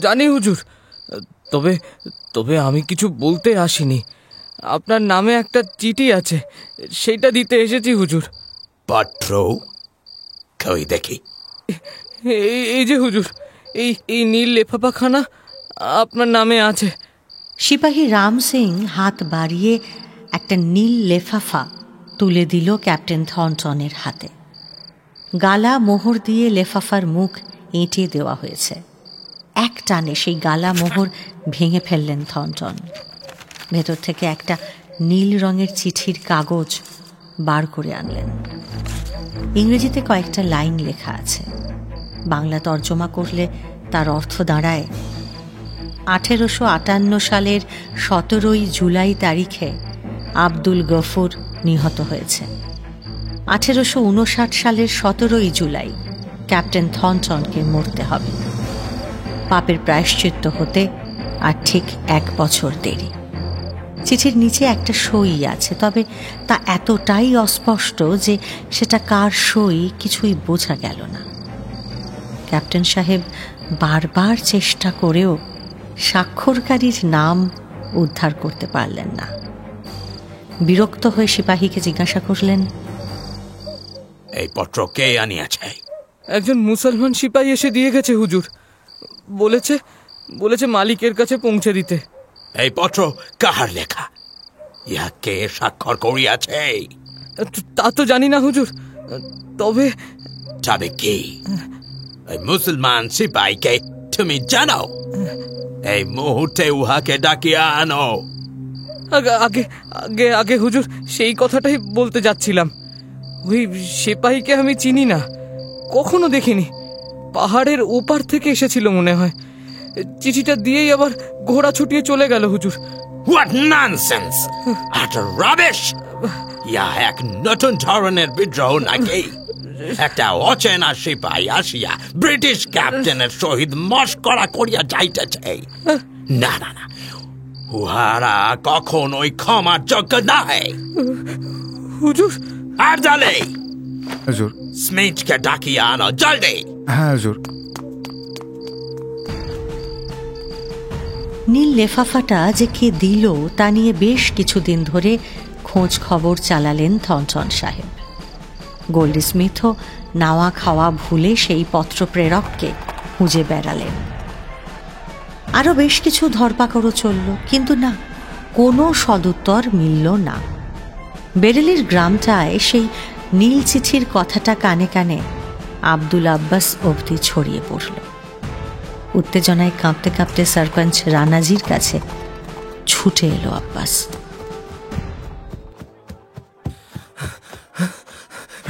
জানি হুজুর, তবে আমি কিছু বলতে আসিনি। আপনার নামে একটা চিঠি আছে, সেটা দিতে এসেছি হুজুর। পত্র কই দেখি। এই যে হুজুর, এই নীল লেফাফাখানা আপনার নামে আছে। সিপাহী রাম সিং হাত বাড়িয়ে একটা নীল লেফাফা তুলে দিল ক্যাপ্টেন থর্নটনের হাতে। গালা মোহর দিয়ে লেফাফার মুখ এঁটে দেওয়া হয়েছে। এক টানে সেই গালা মোহর ভেঙে ফেললেন থর্নটন। ভেতর থেকে একটা নীল রঙের চিঠির কাগজ বার করে আনলেন। ইংরেজিতে কয়েকটা লাইন লেখা আছে। বাংলা তর্জমা করলে তার অর্থ দাঁড়ায়, 1858 সালের 17 জুলাই তারিখে আব্দুল গফুর নিহত হয়েছে। 1859 সালের 17 জুলাই ক্যাপ্টেন থর্নটনকে মরতে হবে। পাপের প্রায়শ্চিত্ত হতে আর ঠিক 1 বছর দেরি। চিঠির নিচে একটা সই আছে, তবে তা এতটাই অস্পষ্ট যে সেটা কার সই কিছুই বোঝা গেল না। ক্যাপ্টেন সাহেব বারবার চেষ্টা করেও স্বাক্ষরকারীর নাম উদ্ধার করতে পারলেন না। বিরক্ত হয়ে সিপাহীকে জিজ্ঞাসা করলেন, এই পত্র কে আনিয়াছে? একজন মুসলমান সিপাহী এসে দিয়ে গেছে হুজুর। বলেছে মালিকের কাছে পৌঁছে দিতে। এই পত্র কাহার লেখা? ইহা কে স্বাক্ষর করিয়াছে? তা তো জানি না হুজুর, তবে কি এই মুসলমান সিপাহীকে তুমি জানো? এই মুহূর্তে উহাকে ডাকিয়া আনো। আগে হুজুর, সেই কথাটাই বলতে যাচ্ছিলাম। ওই সিপাহীকে আমি চিনি না, কখনো দেখিনি। পাহাড়ের ওপার থেকে এসেছিল মনে হয়। চিঠিটা দিয়েই আবার ঘোড়া ছুটিয়ে চলে গেল হুজুর। What nonsense! Utter rubbish! ইহা এক নতুন ধরনের বিদ্রোহ নাকি? একটা অচেনা সিপাহী আসিয়া ব্রিটিশ ক্যাপ্টেনের সহিত মস্করা করিয়া যাইতেছে। না না না, উহারা কখনোই ক্ষমার যোগ্য নয়। হুজুর, আর জলদি হুজুর। স্মিথকে ডাকিয়া আনো, জলদি। হ্যাঁ হুজুর। নীল লেফাফাটা যে কে দিল তা নিয়ে বেশ কিছুদিন ধরে খোঁজ খবর চালালেন থর্নটন সাহেব। গোল্ডি স্মিথও নাওয়া খাওয়া ভুলে সেই পত্র প্রেরককে খুঁজে বেড়ালেন। আরও বেশ কিছু ধরপাকড়ও চলল, কিন্তু না, কোনো সদুত্তর মিলল না। বেরেলির গ্রামটায় সেই নীল চিঠির কথাটা কানে কানে আব্দুল আব্বাস অবধি ছড়িয়ে পড়ল। উত্তেজনায় কাঁপতে কাঁপতে সরপঞ্চ রানাজির কাছে ছুটে এলো আব্বাস।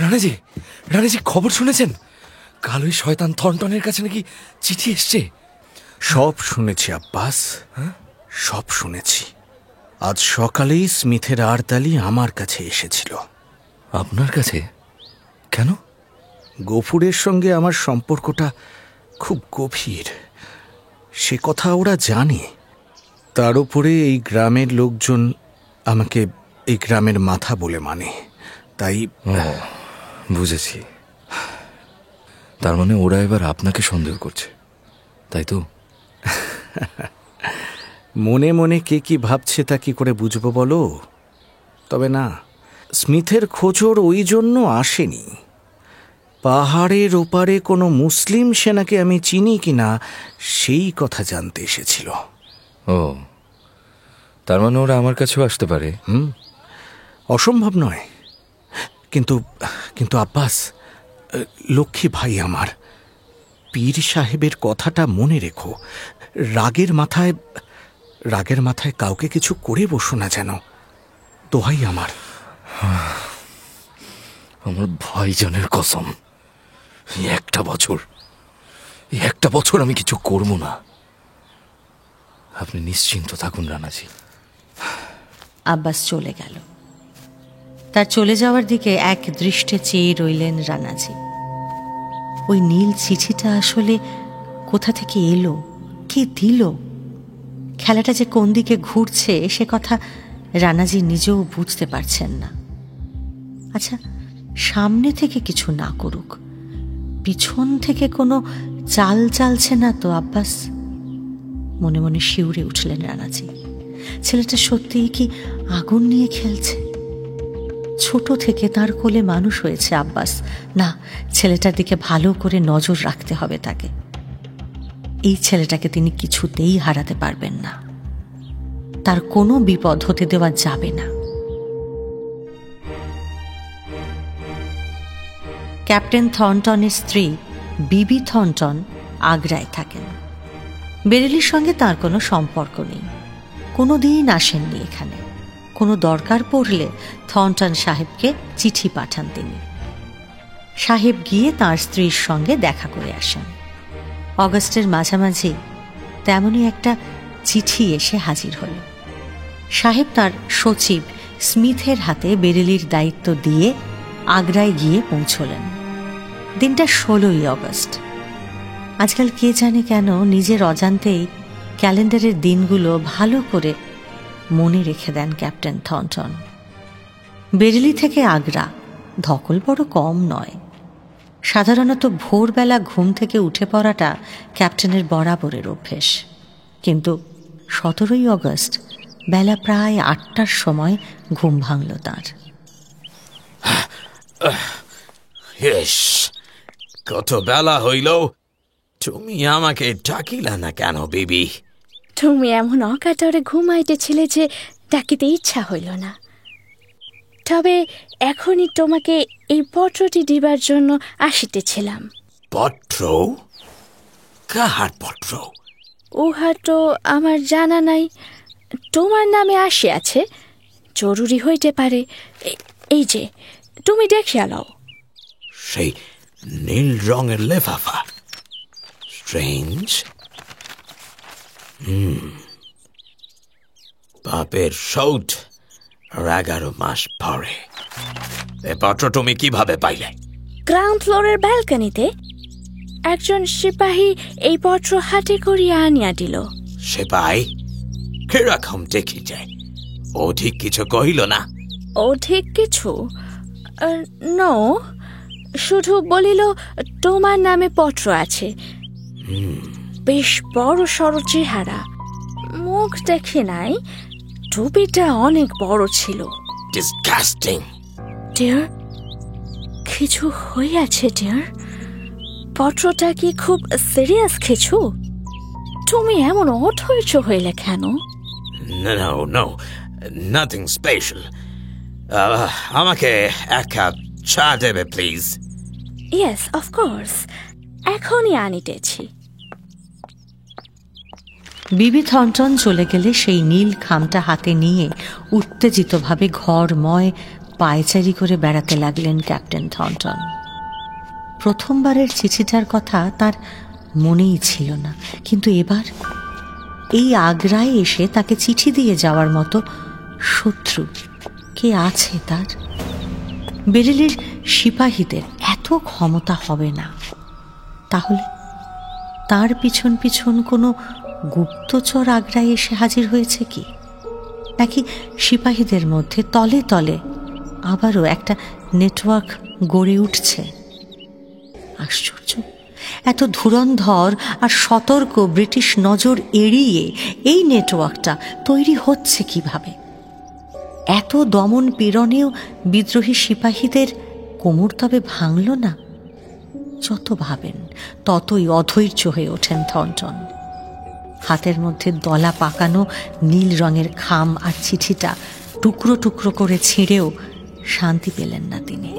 রানাজি, খবর শুনেছেন? কাল ওই শয়তান থর্নটনের কাছে নাকি চিঠি এসছে। সব শুনেছি আব্বাস, সব শুনেছি। আজ সকালেই স্মিথের আর্দালি আমার কাছে এসেছিল। আপনার কাছে? কেন? গফুরের সঙ্গে আমার সম্পর্কটা খুব গভীর, সে কথা ওরা জানে। তার উপরে এই গ্রামের লোকজন আমাকে এই গ্রামের মাথা বলে মানে, তাই। বুঝেছি। তার মানে ওরা এবার আপনাকে সন্দেহ করছে, তাই তো? মনে মনে কে কি ভাবছে তা কি করে বুঝবো বলো? তবে না, স্মিথের খোঁজর ওই জন্য আসেনি। পাহাড়ের ওপারে কোনো মুসলিম সেনাকে আমি চিনি কিনা সেই কথা জানতে এসেছিল। ও, তার মানে ওরা আমার কাছেও আসতে পারে। অসম্ভব নয়। কিন্তু আব্বাস, লক্ষ্মী ভাই আমার, পীর সাহেবের কথাটা মনে রেখো। রাগের মাথায় কাউকে কিছু করে বসো না যেন, দোহাই আমার। আমার ভাইজানের কসম, একটা বছর আমি কিছু করব না। আপনি নিশ্চিন্ত থাকুন রানাজি। আব্বাস চলে গেল। তার চলে যাওয়ার দিকে এক দৃষ্টে চেয়ে রইলেন রানাজি। ওই নীল চিঠিটা আসলে কোথা থেকে এলো, কে দিল? খেলাটা যে কোন দিকে ঘুরছে সে কথা রানাজি নিজেও বুঝতে পারছেন না। আচ্ছা, সামনে থেকে কিছু না করুক, পিছন থেকে কোনো চাল চালছে না তো আব্বাস? মনে মনে শিউরে উঠলেন রানাজি। ছেলেটা সত্যিই কি আগুন নিয়ে খেলছে? ছোট থেকে তার কোলে মানুষ হয়েছে আব্বাস। না, ছেলেটার দিকে ভালো করে নজর রাখতে হবে তাকে। এই ছেলেটাকে তিনি কিছুতেই হারাতে পারবেন না, তার কোনো বিপদ হতে দেওয়া যাবে না। ক্যাপ্টেন থর্নটনের স্ত্রী বিবি থর্নটন আগ্রায় থাকেন। বেরেলির সঙ্গে তার কোনো সম্পর্ক নেই, কোনোদিন আসেননি এখানে। কোনো দরকার পড়লে থর্নটন সাহেবকে চিঠি পাঠান তিনি। সাহেব গিয়ে তার স্ত্রীর সঙ্গে দেখা করে আসেন। অগস্টের মাঝামাঝি তেমনই একটা চিঠি এসে হাজির হল। সাহেব তার সচিব স্মিথের হাতে বেরেলির দায়িত্ব দিয়ে আগ্রায় গিয়ে পৌঁছলেন। দিনটা 16ই অগস্ট। আজকাল কে জানে কেন নিজের অজান্তেই ক্যালেন্ডারের দিনগুলো ভালো করে মনে রেখে দেন ক্যাপ্টেন থর্নটন। বেরেলি থেকে আগ্রা ধকল বড় কম নয়। সাধারণত ভোরবেলা ঘুম থেকে উঠে পড়াটা ক্যাপ্টেনের বরাবরের অভ্যেস, কিন্তু 17ই অগস্ট বেলা প্রায় 8টার সময় ঘুম ভাঙল তাঁর। কত বেলা হইল, তুমি আমাকে ডাকিলা না কেন বিবি? তুমি এমন অকাতরে ঘুমাইতেছিলে যে ডাকিতে ইচ্ছা হইল না। তবে এখনই তোমাকে এই পত্রটি দিবার জন্য আসিতেছিলাম। পত্র? কাহার পত্র? উহা তো আমার জানা নাই। তোমার নামে আসিয়াছে, জরুরি হইতে পারে। এই যে, তুমি দেখিয়া লও। সেই নীল রঙের লেফাফা। স্ট্রেঞ্জ। বাপের শোধ 11 মাস পরে। এ পত্র তুমি কিভাবে পাইলে? গ্রাউন্ড ফ্লোরের ব্যালকনিতে একজন সিপাহী এই পত্র হাতে করিয়া আনিয়া দিল। সিপাহী? কিরকম দেখিতে? অধিক কিছু কহিল না? অধিক কিছু নো, শুধু বলিল তোমার নামে পত্র আছে। বেশ বড় সড় চেহারা, মুখ দেখি নাই, টুপিটা অনেক বড় ছিল। ডিসগাস্টিং। ডিয়ার, কিছু হইয়াছে ডিয়ার? পত্রটা কি খুব সিরিয়াস কিছু? তুমি এমন অধৈর্য হইলে কেন? No no, nothing special. আমাকে এক কাপ চা দেবে প্লিজ? ইয়েস, অফকোর্স, এখনই আনিতেছি। বিবি থর্নটন চলে গেলে সেই নীল খামটা হাতে নিয়ে উত্তেজিতভাবে ঘরময় পায়চারি করে বেড়াতে লাগলেন ক্যাপ্টেন থর্নটন। প্রথমবারের চিঠিটার কথা তার মনেই ছিল না, কিন্তু এবার এই আগ্রায় এসে তাকে চিঠি দিয়ে যাওয়ার মতো শত্রু কে আছে তার? বেরেলির সিপাহীদের এত ক্ষমতা হবে না। তাহলে তার পিছন পিছন কোনো গুপ্তচর আগ্রায় এসে হাজির হয়েছে কি? নাকি সিপাহীদের মধ্যে তলে তলে আবারও একটা নেটওয়ার্ক গড়ে উঠছে? আশ্চর্য, এত ধুরন্ধর আর সতর্ক ব্রিটিশ নজর এড়িয়ে এই নেটওয়ার্কটা তৈরি হচ্ছে কিভাবে? এত দমন পীড়নেও বিদ্রোহী সিপাহীদের কোমর তবে ভাঙল না? যত ভাবেন ততই অধৈর্য হয়ে ওঠেন থর্নটন। হাতের মধ্যে দলা পাকানো নীল রঙের খাম আর চিঠিটা টুকরো টুকরো করে ছিঁড়েও শান্তি পেলেন না তিনি।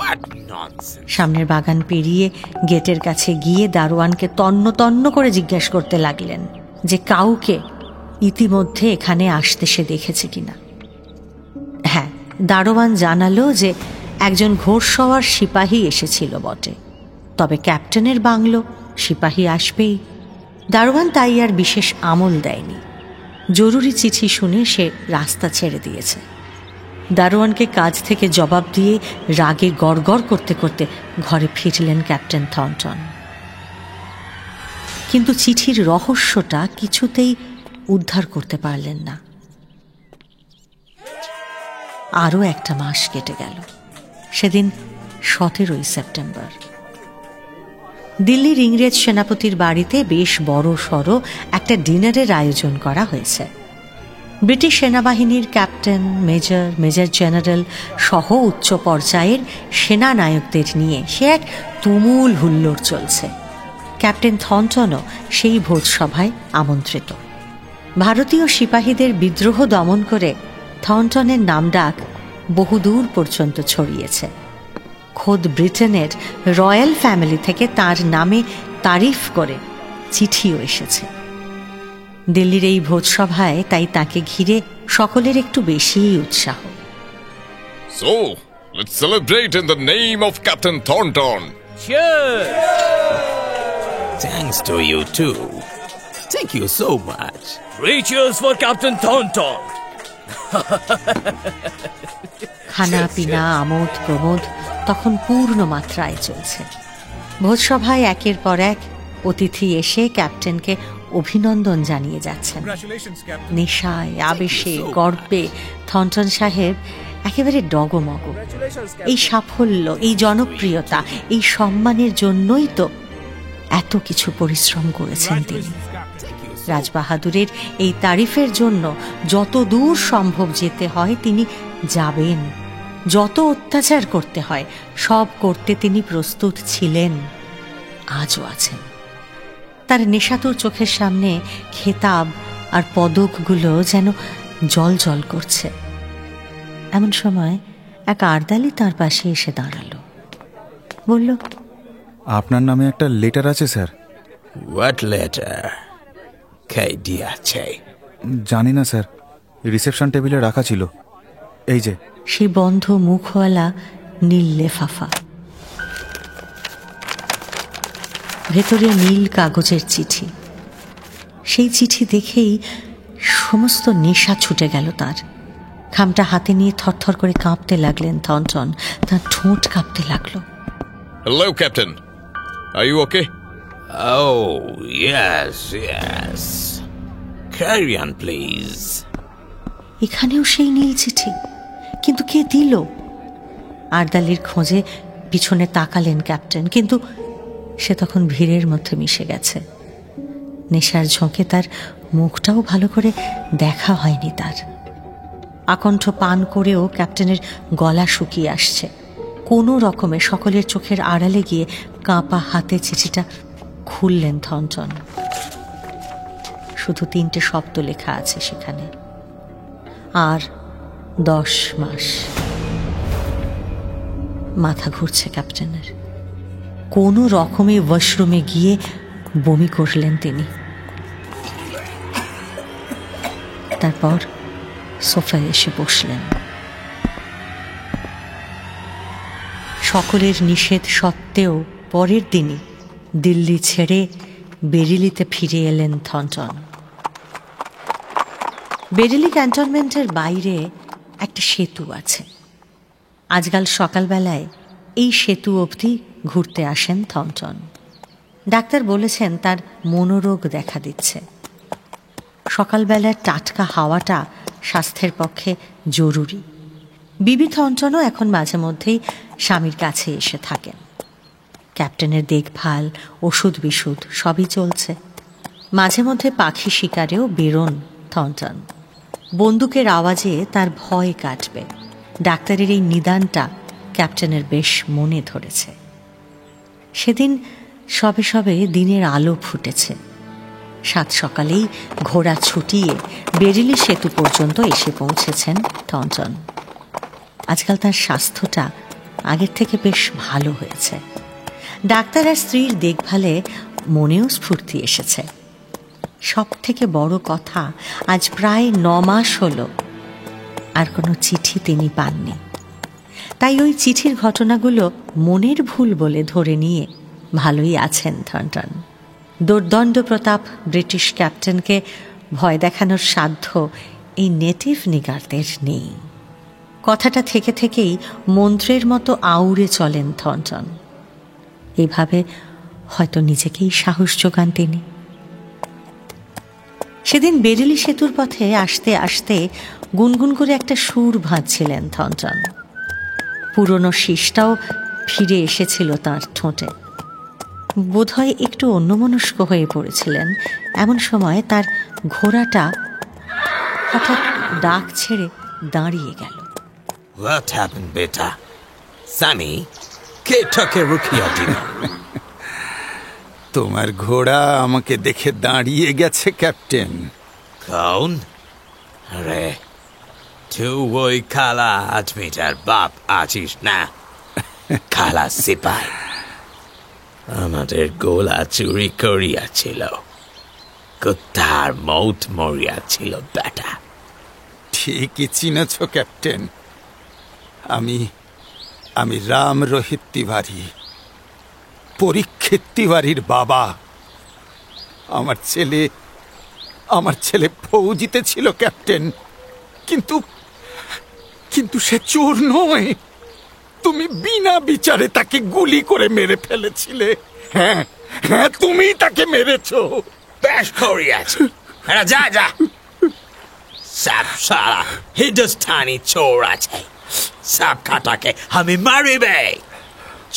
সামনের বাগান পেরিয়ে গেটের কাছে গিয়ে দারোয়ানকে তন্ন তন্ন করে জিজ্ঞেস করতে লাগলেন যে কাউকে ইতিমধ্যে এখানে আসতে সে দেখেছে কিনা। হ্যাঁ, দারোয়ান জানালো যে একজন ঘোড়সওয়ার সিপাহী এসেছিল বটে, তবে ক্যাপ্টেনের বাংলো, সিপাহী আসবেই। দারোয়ান তাই আর বিশেষ আমল দেয়নি। জরুরি চিঠি শুনে সে রাস্তা ছেড়ে দিয়েছে। দারোয়ানকে কাজ থেকে জবাব দিয়ে রাগে গড়গড় করতে করতে ঘরে ফিরলেন ক্যাপ্টেন থর্নটন। কিন্তু চিঠির রহস্যটা কিছুতেই উদ্ধার করতে পারলেন না। আরও একটা মাস কেটে গেল। সেদিন 17ই সেপ্টেম্বর। দিল্লির ইংরেজ সেনাপতির বাড়িতে বেশ বড় সড়ো একটা ডিনারের আয়োজন করা হয়েছে। ব্রিটিশ সেনাবাহিনীর ক্যাপ্টেন, মেজর, মেজর জেনারেল সহ উচ্চ পর্যায়ের সেনানায়কদের নিয়ে সে এক তুমুল হুল্লোড় চলছে। ক্যাপ্টেন থর্নটনও সেই ভোজসভায় আমন্ত্রিত। ভারতীয় সিপাহীদের বিদ্রোহ দমন করে থর্নটনের নামডাক বহুদূর পর্যন্ত ছড়িয়েছে। খোদ ব্রিটেনের রয়্যাল ফ্যামিলি থেকে তার নামে তারিফ করে চিঠিও এসেছে। দিল্লির এই ভোজসভায় তাই তাকে ঘিরে সকলের একটু বেশিই উৎসাহ। So, let's celebrate in the name of Captain Thornton. Thanks to you too. Thank you so much. Three cheers for Captain Thornton. খানা পিনা আমোদ প্রমোদ তখন পূর্ণ মাত্রায় চলছে। ভোজসভায় একের পর এক অতিথি এসে ক্যাপ্টেনকে অভিনন্দন জানিয়ে যাচ্ছেন। নেশায়, আবেশে, গর্বে থর্নটন সাহেব একেবারে ডগমগ। এই সাফল্য, এই জনপ্রিয়তা, এই সম্মানের জন্যই তো এত কিছু পরিশ্রম করেছেন তিনি। রাজবাহাদুরের এই তারিফের জন্য যত দূর সম্ভব যেতে হয় তিনি যাবেন, যত অত্যাচার করতে হয় সব করতে তিনি প্রস্তুত ছিলেন, আজও আছেন। তার নেশাতুর চোখের সামনে খেতাব আর পদকগুলো যেন জল জল করছে। এমন সময় এক আর্দালি তার পাশে এসে দাঁড়ালো, বলল, আপনার নামে একটা লেটার আছে স্যার। What letter? কে দিয়েছে? জানি না স্যার, রিসেপশন টেবিলে রাখা ছিল। এই যে। সেই বন্ধ মুখওয়ালা নীল লেফাফা, ভেতরে নীল কাগজের চিঠি। সেই চিঠি দেখেই সমস্ত নেশা ছুটে গেল তার। খামটা হাতে নিয়ে থরথর করে কাঁপতে লাগলেন থর্নটন। তার ঠোঁট কাঁপতে লাগলো। Hello, Captain. Are you okay? Oh, yes, yes. Carry on, please. এখানেও সেই নীল চিঠি, কিন্তু কে দিল? আর্দালির খোঁজে পিছনে তাকালেন ক্যাপ্টেন, কিন্তু সে তখন ভিড়ের মধ্যে মিশে গেছে। নেশার ঝোঁকে তার মুখটাও ভালো করে দেখা হয়নি তার। আকণ্ঠ পান করেও ক্যাপ্টেনের গলা শুকিয়ে আসছে। কোনো রকমে সকলের চোখের আড়ালে গিয়ে কাঁপা হাতে চিঠিটা খুললেন থর্নটন। শুধু 3টে শব্দ লেখা আছে সেখানে, আর 10 মাস। মাথা ঘুরছে ক্যাপ্টেনের। কোনো রকমে ওয়াশরুমে গিয়ে বমি করলেন তিনি। তারপর সোফায় এসে বসলেন। সকলের নিষেধ সত্ত্বেও পরের দিনই দিল্লি ছেড়ে বেরিলিতে ফিরে এলেন থর্নটন। বেরিলি ক্যান্টনমেন্টের বাইরে একটা সেতু আছে। আজকাল সকালবেলায় এই সেতু অবধি ঘুরতে আসেন থর্নটন। ডাক্তার বলেছেন তার মনোরোগ দেখা দিচ্ছে। সকালবেলার টাটকা হাওয়াটা স্বাস্থ্যের পক্ষে জরুরি। বিবি থর্নটনও এখন মাঝে মধ্যেই স্বামীর কাছে এসে থাকেন। ক্যাপ্টেনের দেখভাল, ওষুধ বিশুধ সবই চলছে। মাঝে মধ্যে পাখি শিকারেও বেরোন থর্নটন। বন্দুকের আওয়াজে তার ভয় কাটবে, ডাক্তারের এই নিদানটা ক্যাপ্টেনের বেশ মনে ধরেছে। সেদিন সবে সবে দিনের আলো ফুটেছে। 7 সকালেই ঘোড়া ছুটিয়ে বেরিলি সেতু পর্যন্ত এসে পৌঁছেছেন থর্নটন। আজকাল তার স্বাস্থ্যটা আগের থেকে বেশ ভালো হয়েছে। ডাক্তার আর স্ত্রীর দেখভালে মনেও স্ফূর্তি এসেছে। সব থেকে বড় কথা, আজ প্রায় 9 মাস হলো আর কোনো চিঠি তিনি পাননি। তাই ওই চিঠির ঘটনাগুলো মনের ভুল বলে ধরে নিয়ে ভালোই আছেন থর্নটন। দুর্দণ্ড প্রতাপ ব্রিটিশ ক্যাপ্টেনকে ভয় দেখানোর সাধ্য এই নেটিভ নিগারদের নেই। কথাটা থেকে থেকেই মন্ত্রের মতো আউড়ে চলেন থর্নটন। এইভাবে হয়তো নিজেকেই সাহস যোগান তিনি। সেদিন বেরিলি সেতুর পথে আসতে আসতে গুনগুন করে একটা সুর ভাঁজছিলেন থর্নটন। পুরনো শীষটাও ফিরে এসেছিল তাঁর ঠোঁটে। বোধহয় একটু অন্যমনস্ক হয়ে পড়েছিলেন। এমন সময় তার ঘোড়াটা হঠাৎ ডাক ছেড়ে দাঁড়িয়ে গেল। What happened, beta? Sammy, কে তোকে রুখিয়ে দিল? তোমার ঘোড়া আমাকে দেখে দাঁড়িয়ে গেছে ক্যাপ্টেন। কৌন? আরে তুই ওই কালা আদমিটার বাপ আছিস না? কালা সিপাই আমাদের গোলা চুরি করিয়াছিল, কুত্তার মৌত মরিয়াছিল বেটা। ঠিকই চিনেছ ক্যাপ্টেন। আমি রাম রোহিত তিওয়ারি, পরীক্ষিত তিওয়ারির বাবা। আমার ছেলে ফৌজিতে ছিল ক্যাপ্টেন, কিন্তু সে চোর নয়। তুমি বিনা বিচারে তাকে গুলি করে মেরে ফেলেছিলে। হ্যাঁ, তুমি তাকে মেরেছ। বেশ করিয়াছ। যা যা, সাপ সারা হিন্দুস্তানি চোর আছে, সাপ কাটাকে আমি মারিবে।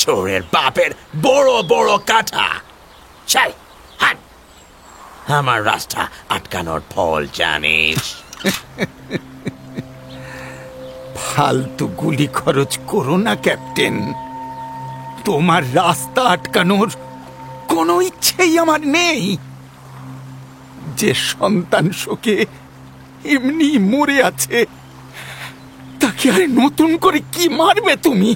চোরের বাপের বড় বড় কাটা। চাই হাট, আমার রাস্তা আটকানোর ফল জানিস। ফালতু গুলি খরচ করো না ক্যাপ্টেন। তোমার রাস্তা আটকানোর কোনো ইচ্ছেই আমার নেই। যে সন্তান শোকে এমনি মরে আছে, তাকে আর নতুন করে কি মারবে তুমি?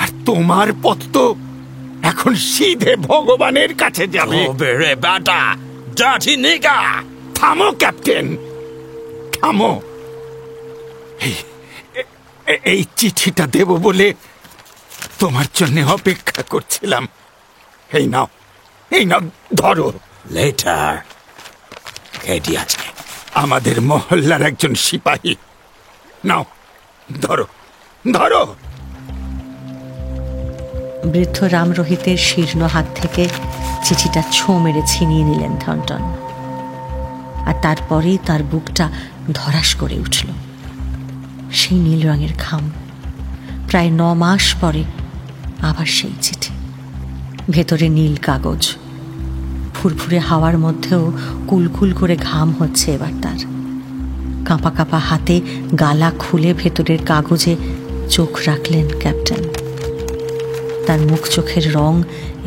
আর তোমার পথ তো এখন সিধে ভগবানের কাছে যাবে। রে বেটা, ডার্টি নিগা। থামো ক্যাপ্টেন, থামো। এই চিঠিটা দেব বলে তোমার জন্য অপেক্ষা করছিলাম। এই নাও ধরো। লেটার কে দিয়েছে? আমাদের মহল্লার একজন সিপাহী। নাও ধরো। বৃদ্ধ রামরোহিতের শীর্ণ হাত থেকে চিঠিটা ছো মেরে ছিনিয়ে নিলেন থর্নটন। আর তারপরেই তার বুকটা ধরাস করে উঠল। সেই নীল রঙের খাম। প্রায় 9 মাস পরে আবার সেই চিঠি, ভেতরে নীল কাগজ। ফুরফুরে হাওয়ার মধ্যেও কুলকুল করে ঘাম হচ্ছে এবার তার। কাঁপা কাঁপা হাতে গালা খুলে ভেতরের কাগজে চোখ রাখলেন ক্যাপ্টেন। তার মুখ চোখের রং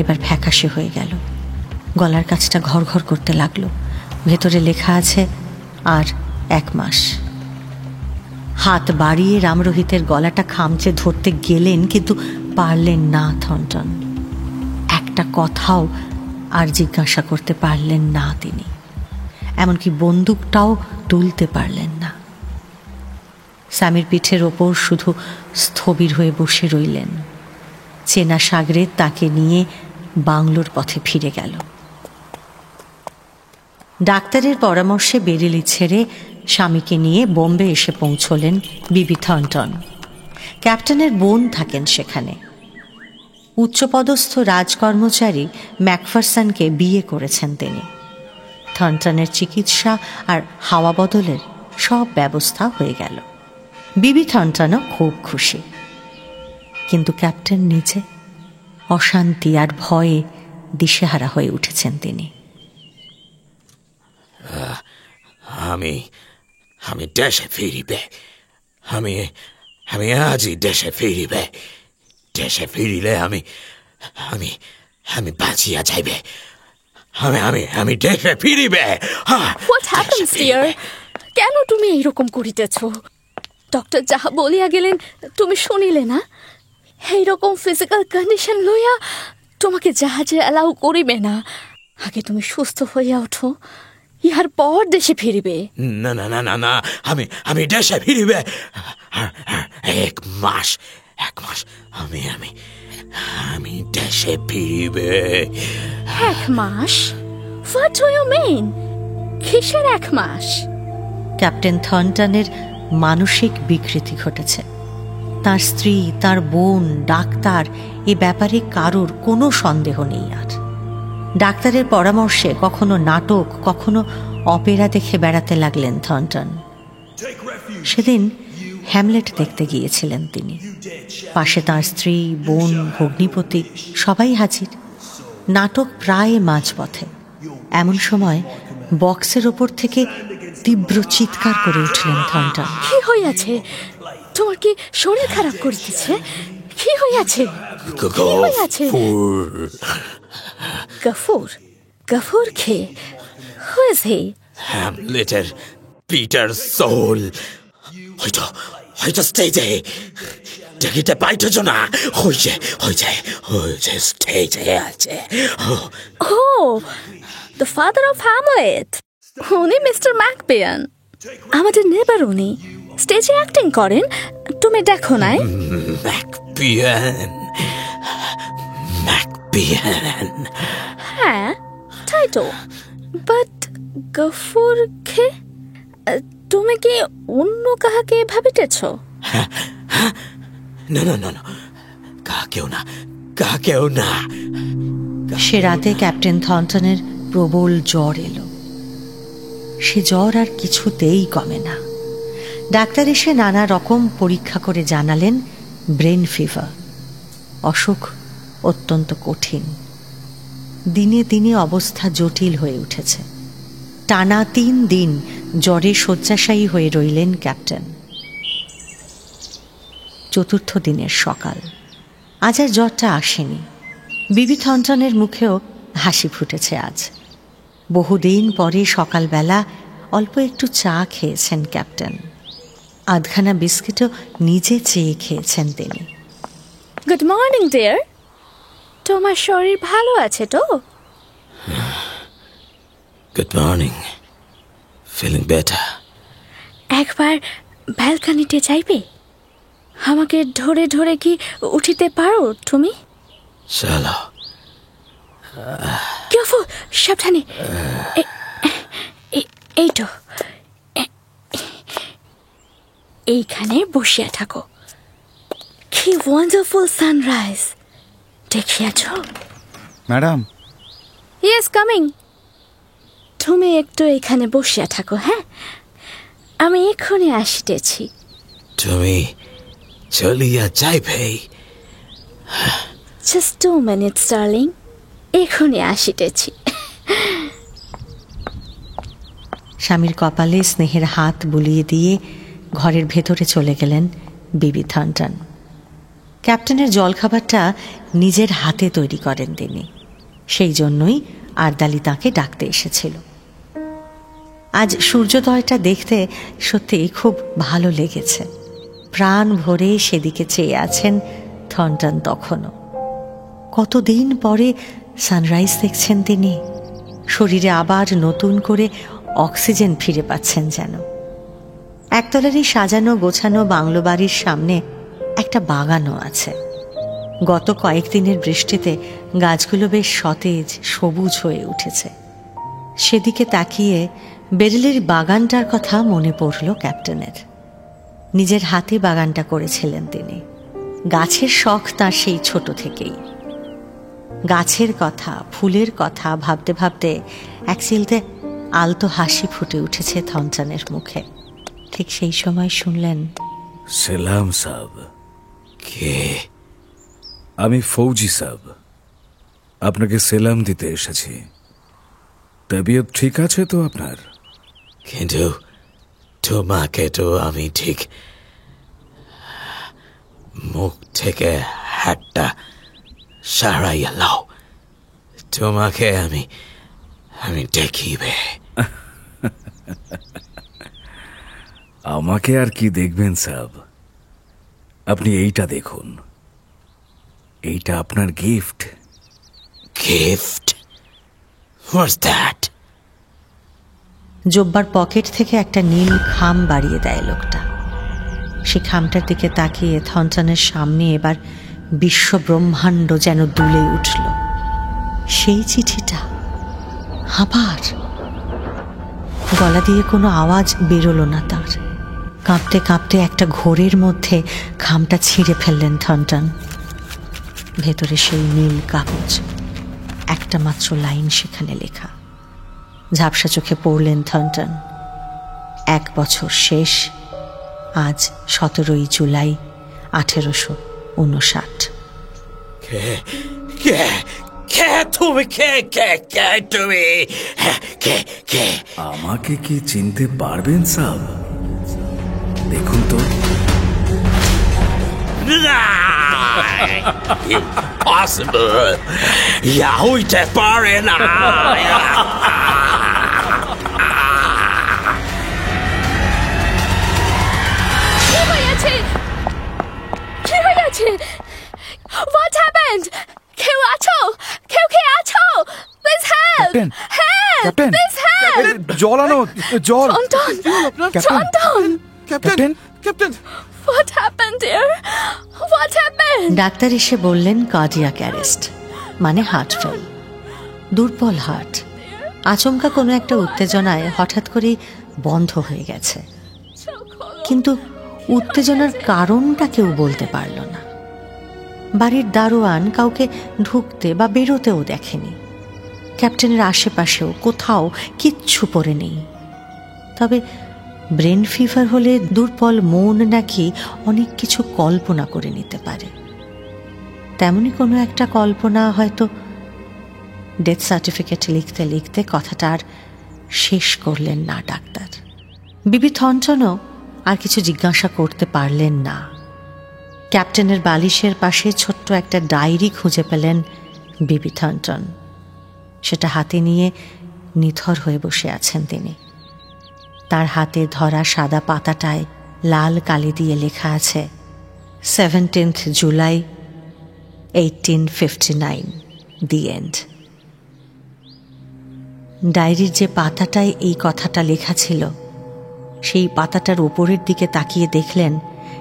এবার ফ্যাকাশে হয়ে গেল। গলার কাছটা ঘর ঘর করতে লাগলো। ভেতরে লেখা আছে আর 1 মাস। হাত বাড়িয়ে রামরোহিতের গলাটা খামচে ধরতে গেলেন, কিন্তু পারলেন না থর্নটন। একটা কথাও আর জিজ্ঞাসা করতে পারলেন না তিনি। এমনকি বন্দুকটাও তুলতে পারলেন না। স্যামির পিঠের ওপর শুধু স্থবির হয়ে বসে রইলেন। চেনা সাগরে তাকে নিয়ে বাংলোর পথে ফিরে গেল। ডাক্তারের পরামর্শে বেরেলি ছেড়ে স্বামীকে নিয়ে বোম্বে এসে পৌঁছলেন বিবি থর্নটন। ক্যাপ্টেনের বোন থাকেন সেখানে। উচ্চপদস্থ রাজকর্মচারী ম্যাকফারসনকে বিয়ে করেছেন তিনি। থর্নটনের চিকিৎসা আর হাওয়া বদলের সব ব্যবস্থা হয়ে গেল। বিবি থর্নটনও খুব খুশি। কিন্তু ক্যাপ্টেন নিজে অশান্তি আর ভয়ে দিশেহারা হয়ে উঠেছেন তিনি। আমি দেশে ফিরিবে। আমি আজই দেশে ফিরিবে। দেশে ফিরিলে আমি বাঁচিয়া যাইবে। আমি দেশে ফিরিবে। What happens, dear? কেন তুমি এইরকম করিতেছ? ডক্টর যাহা বলিয়া গেলেন তুমি শুনিলে না? এইরকম ফিজিক্যাল কন্ডিশন লইয়া তোমাকে জাহাজে অ্যালাউ করিবে না। আগে তুমি সুস্থ হইয়া ওঠো, ইহার পর দেশে ফিরিবে। না না না না না, আমি দেশে ফিরিবে। 1 মাস আমি দেশে ফিরিবে। 1 মাস? What do you mean? কিসের 1 মাস? ক্যাপ্টেন থর্নটনের মানসিক বিকৃতি ঘটেছে। তার স্ত্রী, তার বোন, ডাক্তার, এ ব্যাপারে কারোর কোনো সন্দেহ নেই আর। ডাক্তারের পরামর্শে কখনো নাটক, কখনো অপেরা দেখে বেড়াতে লাগলেন থর্নটন। সেদিন হ্যামলেট দেখতে গিয়েছিলেন তিনি। পাশে তার স্ত্রী, বোন, ভগ্নিপতি সবাই হাজির। নাটক প্রায় মাঝপথে। এমন সময় বক্সের ওপর থেকে তীব্র চিৎকার করে উঠলেন থর্নটন। কি হইয়াছে? তোমার কি শরীর খারাপ করিতেছে? কি হইয়াছে? কি হইয়াছে? গফুর? গফুর কে? Who is he? হ্যামলেটের পিটার সোল। হয়তো স্টেজে দেখিতে পাইতেছ না? হয়েছে স্টেজে আছে। ও, দ্য ফাদার অফ হ্যামলেট। উনি মিস্টার ম্যাকবিয়ান, আমাদের নেবার। উনি স্টেজে অ্যাক্টিং করেন, তুমি দেখো নাই? ম্যাকবিয়ান। হ্যাঁ, তাই তো। বাট গফুর কে? তুমি কি অন্য কাহাকে ভাবিতেছ? না, কাকেও না। সে রাতে ক্যাপ্টেন থর্নটনের প্রবল জ্বর এলো। সে জ্বর আর কিছুতেই কমে না। ডাক্তার এসে নানা রকম পরীক্ষা করে জানালেন ব্রেন ফিভার। অসুখ অত্যন্ত কঠিন। দিনে দিনে অবস্থা জটিল হয়ে উঠেছে। টানা 3 দিন জ্বরে শয্যাশায়ী হয়ে রইলেন ক্যাপ্টেন। 4র্থ দিনের সকাল। আজ আর জ্বরটা আসেনি। বিবি থর্নটনের মুখেও হাসি ফুটেছে আজ। বহুদিন পরে সকালবেলা অল্প একটু চা খেয়েছেন ক্যাপ্টেন। আধখানা বিস্কিটও নিজে চেয়ে খেয়েছেন তিনি। গুড মর্নিং ডিয়ার, তোমার শরীর ভালো আছে তো? Good morning, feeling better. একবার ব্যালকনিতে যাইবে? আমাকে ধরে ধরে কি উঠিতে পারো তুমি? চলো। কেফু, সাবধানে। এই তো, এইখানে বসিয়া থাকো। কি ওয়ান্ডারফুল সানরাইজ দেখিয়াছ? ম্যাডাম। Yes, coming. তুমি একটু এখানে বসিয়া থাকো, হ্যাঁ? আমি এক্ষুনি আসিতেছি। তুমি চলিয়া যাইবে? Just 2 minutes, darling. এক্ষুনি আসিতেছি। স্বামীর কপালে স্নেহের হাত বুলিয়ে দিয়ে ঘরের ভেতরে চলে গেলেন বিবি থর্নটন। ক্যাপ্টেনের জলখাবারটা নিজের হাতে তৈরি করেন তিনি। সেই জন্যই আরদালি তাঁকে ডাকতে এসেছিল। আজ সূর্যোদয়টা দেখতে সত্যি খুব ভালো লেগেছে। প্রাণ ভরে সেদিকে চেয়ে আছেন থর্নটন তখনও। কতদিন পরে সানরাইজ দেখছেন তিনি। শরীরে আবার নতুন করে অক্সিজেন ফিরে পাচ্ছেন যেন। একতলারই সাজানো গোছানো বাংলো বাড়ির সামনে একটা বাগানও আছে। গত কয়েকদিনের বৃষ্টিতে গাছগুলো বেশ সতেজ সবুজ হয়ে উঠেছে। সেদিকে তাকিয়ে বেরেলের বাগানটার কথা মনে পড়ল ক্যাপ্টেনের। নিজের হাতে বাগানটা করেছিলেন তিনি। গাছের শখ তার সেই ছোট থেকেই। গাছের কথা, ফুলের কথা ভাবতে ভাবতে এক চিলতে আলতো হাসি ফুটে উঠেছে থর্নটনের মুখে। ঠিক সেই সময় শুনলেন, সালাম সাহেব। কে? আমি ফৌজি সাহেব, আপনাকে সেলাম দিতে এসেছি। তবিয়ত ঠিক আছে তো আপনার? কিন্তু তোমাকে তো আমি ঠিক মুখ থেকে হাতটা সারাইয়া লাও। তোমাকে আমি দেখিবে। আমাকে আর কি দেখবেন সাহেব, আপনি এইটা দেখুন। এইটা আপনার gift. Gift? What's that? Jabbar pocket থেকে একটা নীল খাম বাড়িয়ে দেয় লোকটা। সে খামটার দিকে তাকিয়ে থর্নটনের সামনে এবার বিশ্ব ব্রহ্মাণ্ড যেন দুলে উঠল। সেই চিঠিটা আবার। গলা দিয়ে কোনো আওয়াজ বেরোলো না তার। কাঁপতে কাঁপতে একটা ঘোরের মধ্যে খামটা ছিঁড়ে ফেললেন থর্নটন। ভেতরে সেই নীল কাগজ, একটা মাত্র লাইন সেখানে লেখা। ঝাপসা চোখে পড়লেন থর্নটন। 1 বছর শেষ, আজ 17ই জুলাই 1859। কে তুমি? কে কে কে তুমি? কে কে? আমাকে কি চিনতে পারবেন সাব? দেখুন তো। Impossible! ইয়া হইতে পারে না। কি হয়েছে? কি হয়েছে? What happened? কেউ আছো? কেউ কে আছো? Please help! Captain, Help! Captain, Please help! জল আনো, জল। Tonton! Captain, Tonton! Captain, captain, What happened, dear? What happened? Doctor এসে বললেন কার্ডিয়াক অ্যারেস্ট, মানে হার্ট ফেল, দুর্বল হার্ট। আচমকা কোনো একটা উত্তেজনায় হঠাৎ করেই বন্ধ হয়ে গেছে, কিন্তু উত্তেজনার কারণটা কেউ বলতে পারল না। বাড়ির দারোয়ান কাউকে ঢুকতে বা বেরোতেও দেখেনি। ক্যাপ্টেনের আশেপাশেও কোথাও কিচ্ছু পড়ে নেই। তবে ব্রেন ফিভার হলে দুর্বল মন নাকি অনেক কিছু কল্পনা করে নিতে পারে। তেমনি কোনো একটা কল্পনা হয়তো ডেথ সার্টিফিকেট লিখতে লিখতে কথাটা আর শেষ করলেন না ডাক্তার। বিবি থর্নটনও আর কিছু জিজ্ঞাসা করতে পারলেন না। ক্যাপ্টেনের বালিশের পাশে ছোট্ট একটা ডায়েরি খুঁজে পেলেন বিবি থর্নটন। সেটা হাতে নিয়ে নিথর হয়ে বসে আছেন তিনি। তার হাতে ধরা সাদা পাতাটায় লাল কালি দিয়ে লেখা আছে 17th জুলাই 1859, দি এন্ড। ডায়েরির যে পাতাটায় এই কথাটা লেখা ছিল, সেই পাতাটার উপরের দিকে তাকিয়ে দেখলেন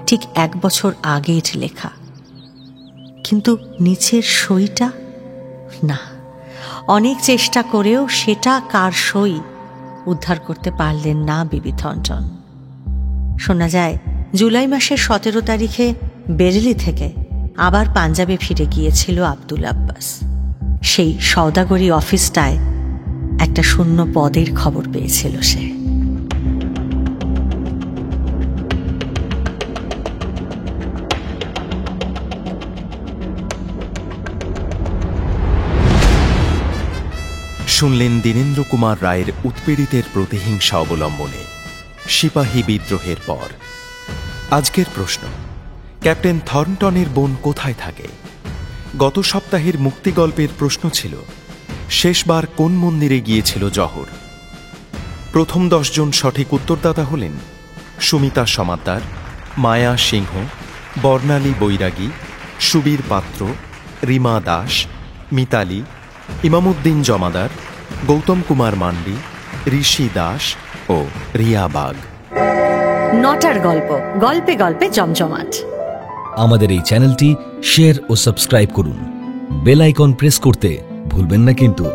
ঠিক 1 বছর আগের লেখা, কিন্তু নিচের সইটা না। অনেক চেষ্টা করেও সেটা কার সই উদ্ধার করতে পারলেন না বিবি থর্নটন। শোনা যায় জুলাই মাসের 17 তারিখে বেরেলি থেকে আবার পাঞ্জাবে ফিরে গিয়েছিল আব্দুল আব্বাস। সেই সওদাগরি অফিসটায় একটা শূন্য পদের খবর পেয়েছিল সে। শুনলেন দীনেন্দ্র কুমার রায়ের উৎপীড়িতের প্রতিহিংসা অবলম্বনে সিপাহী বিদ্রোহের পর। আজকের প্রশ্ন, ক্যাপ্টেন থর্নটনের বোন কোথায় থাকে? গত সপ্তাহের মুক্তিগল্পের প্রশ্ন ছিল, শেষবার কোন মন্দিরে গিয়েছিল জহর? প্রথম 10 জন সঠিক উত্তরদাতা হলেন সুমিতা সমাদ্দার, মায়া সিংহ, বর্ণালী বৈরাগী, সুবীর পাত্র, রিমা দাস, মিতালি, ইমামুদ্দিন জমাদার, গৌতম কুমার মান্ডি, ঋষি দাস ও রিয়া বাগ। নটার গল্প, গল্পে গল্পে জমজমাট। আমাদের এই চ্যানেলটি শেয়ার ও সাবস্ক্রাইব করুন। বেল আইকন প্রেস করতে ভুলবেন না কিন্তু।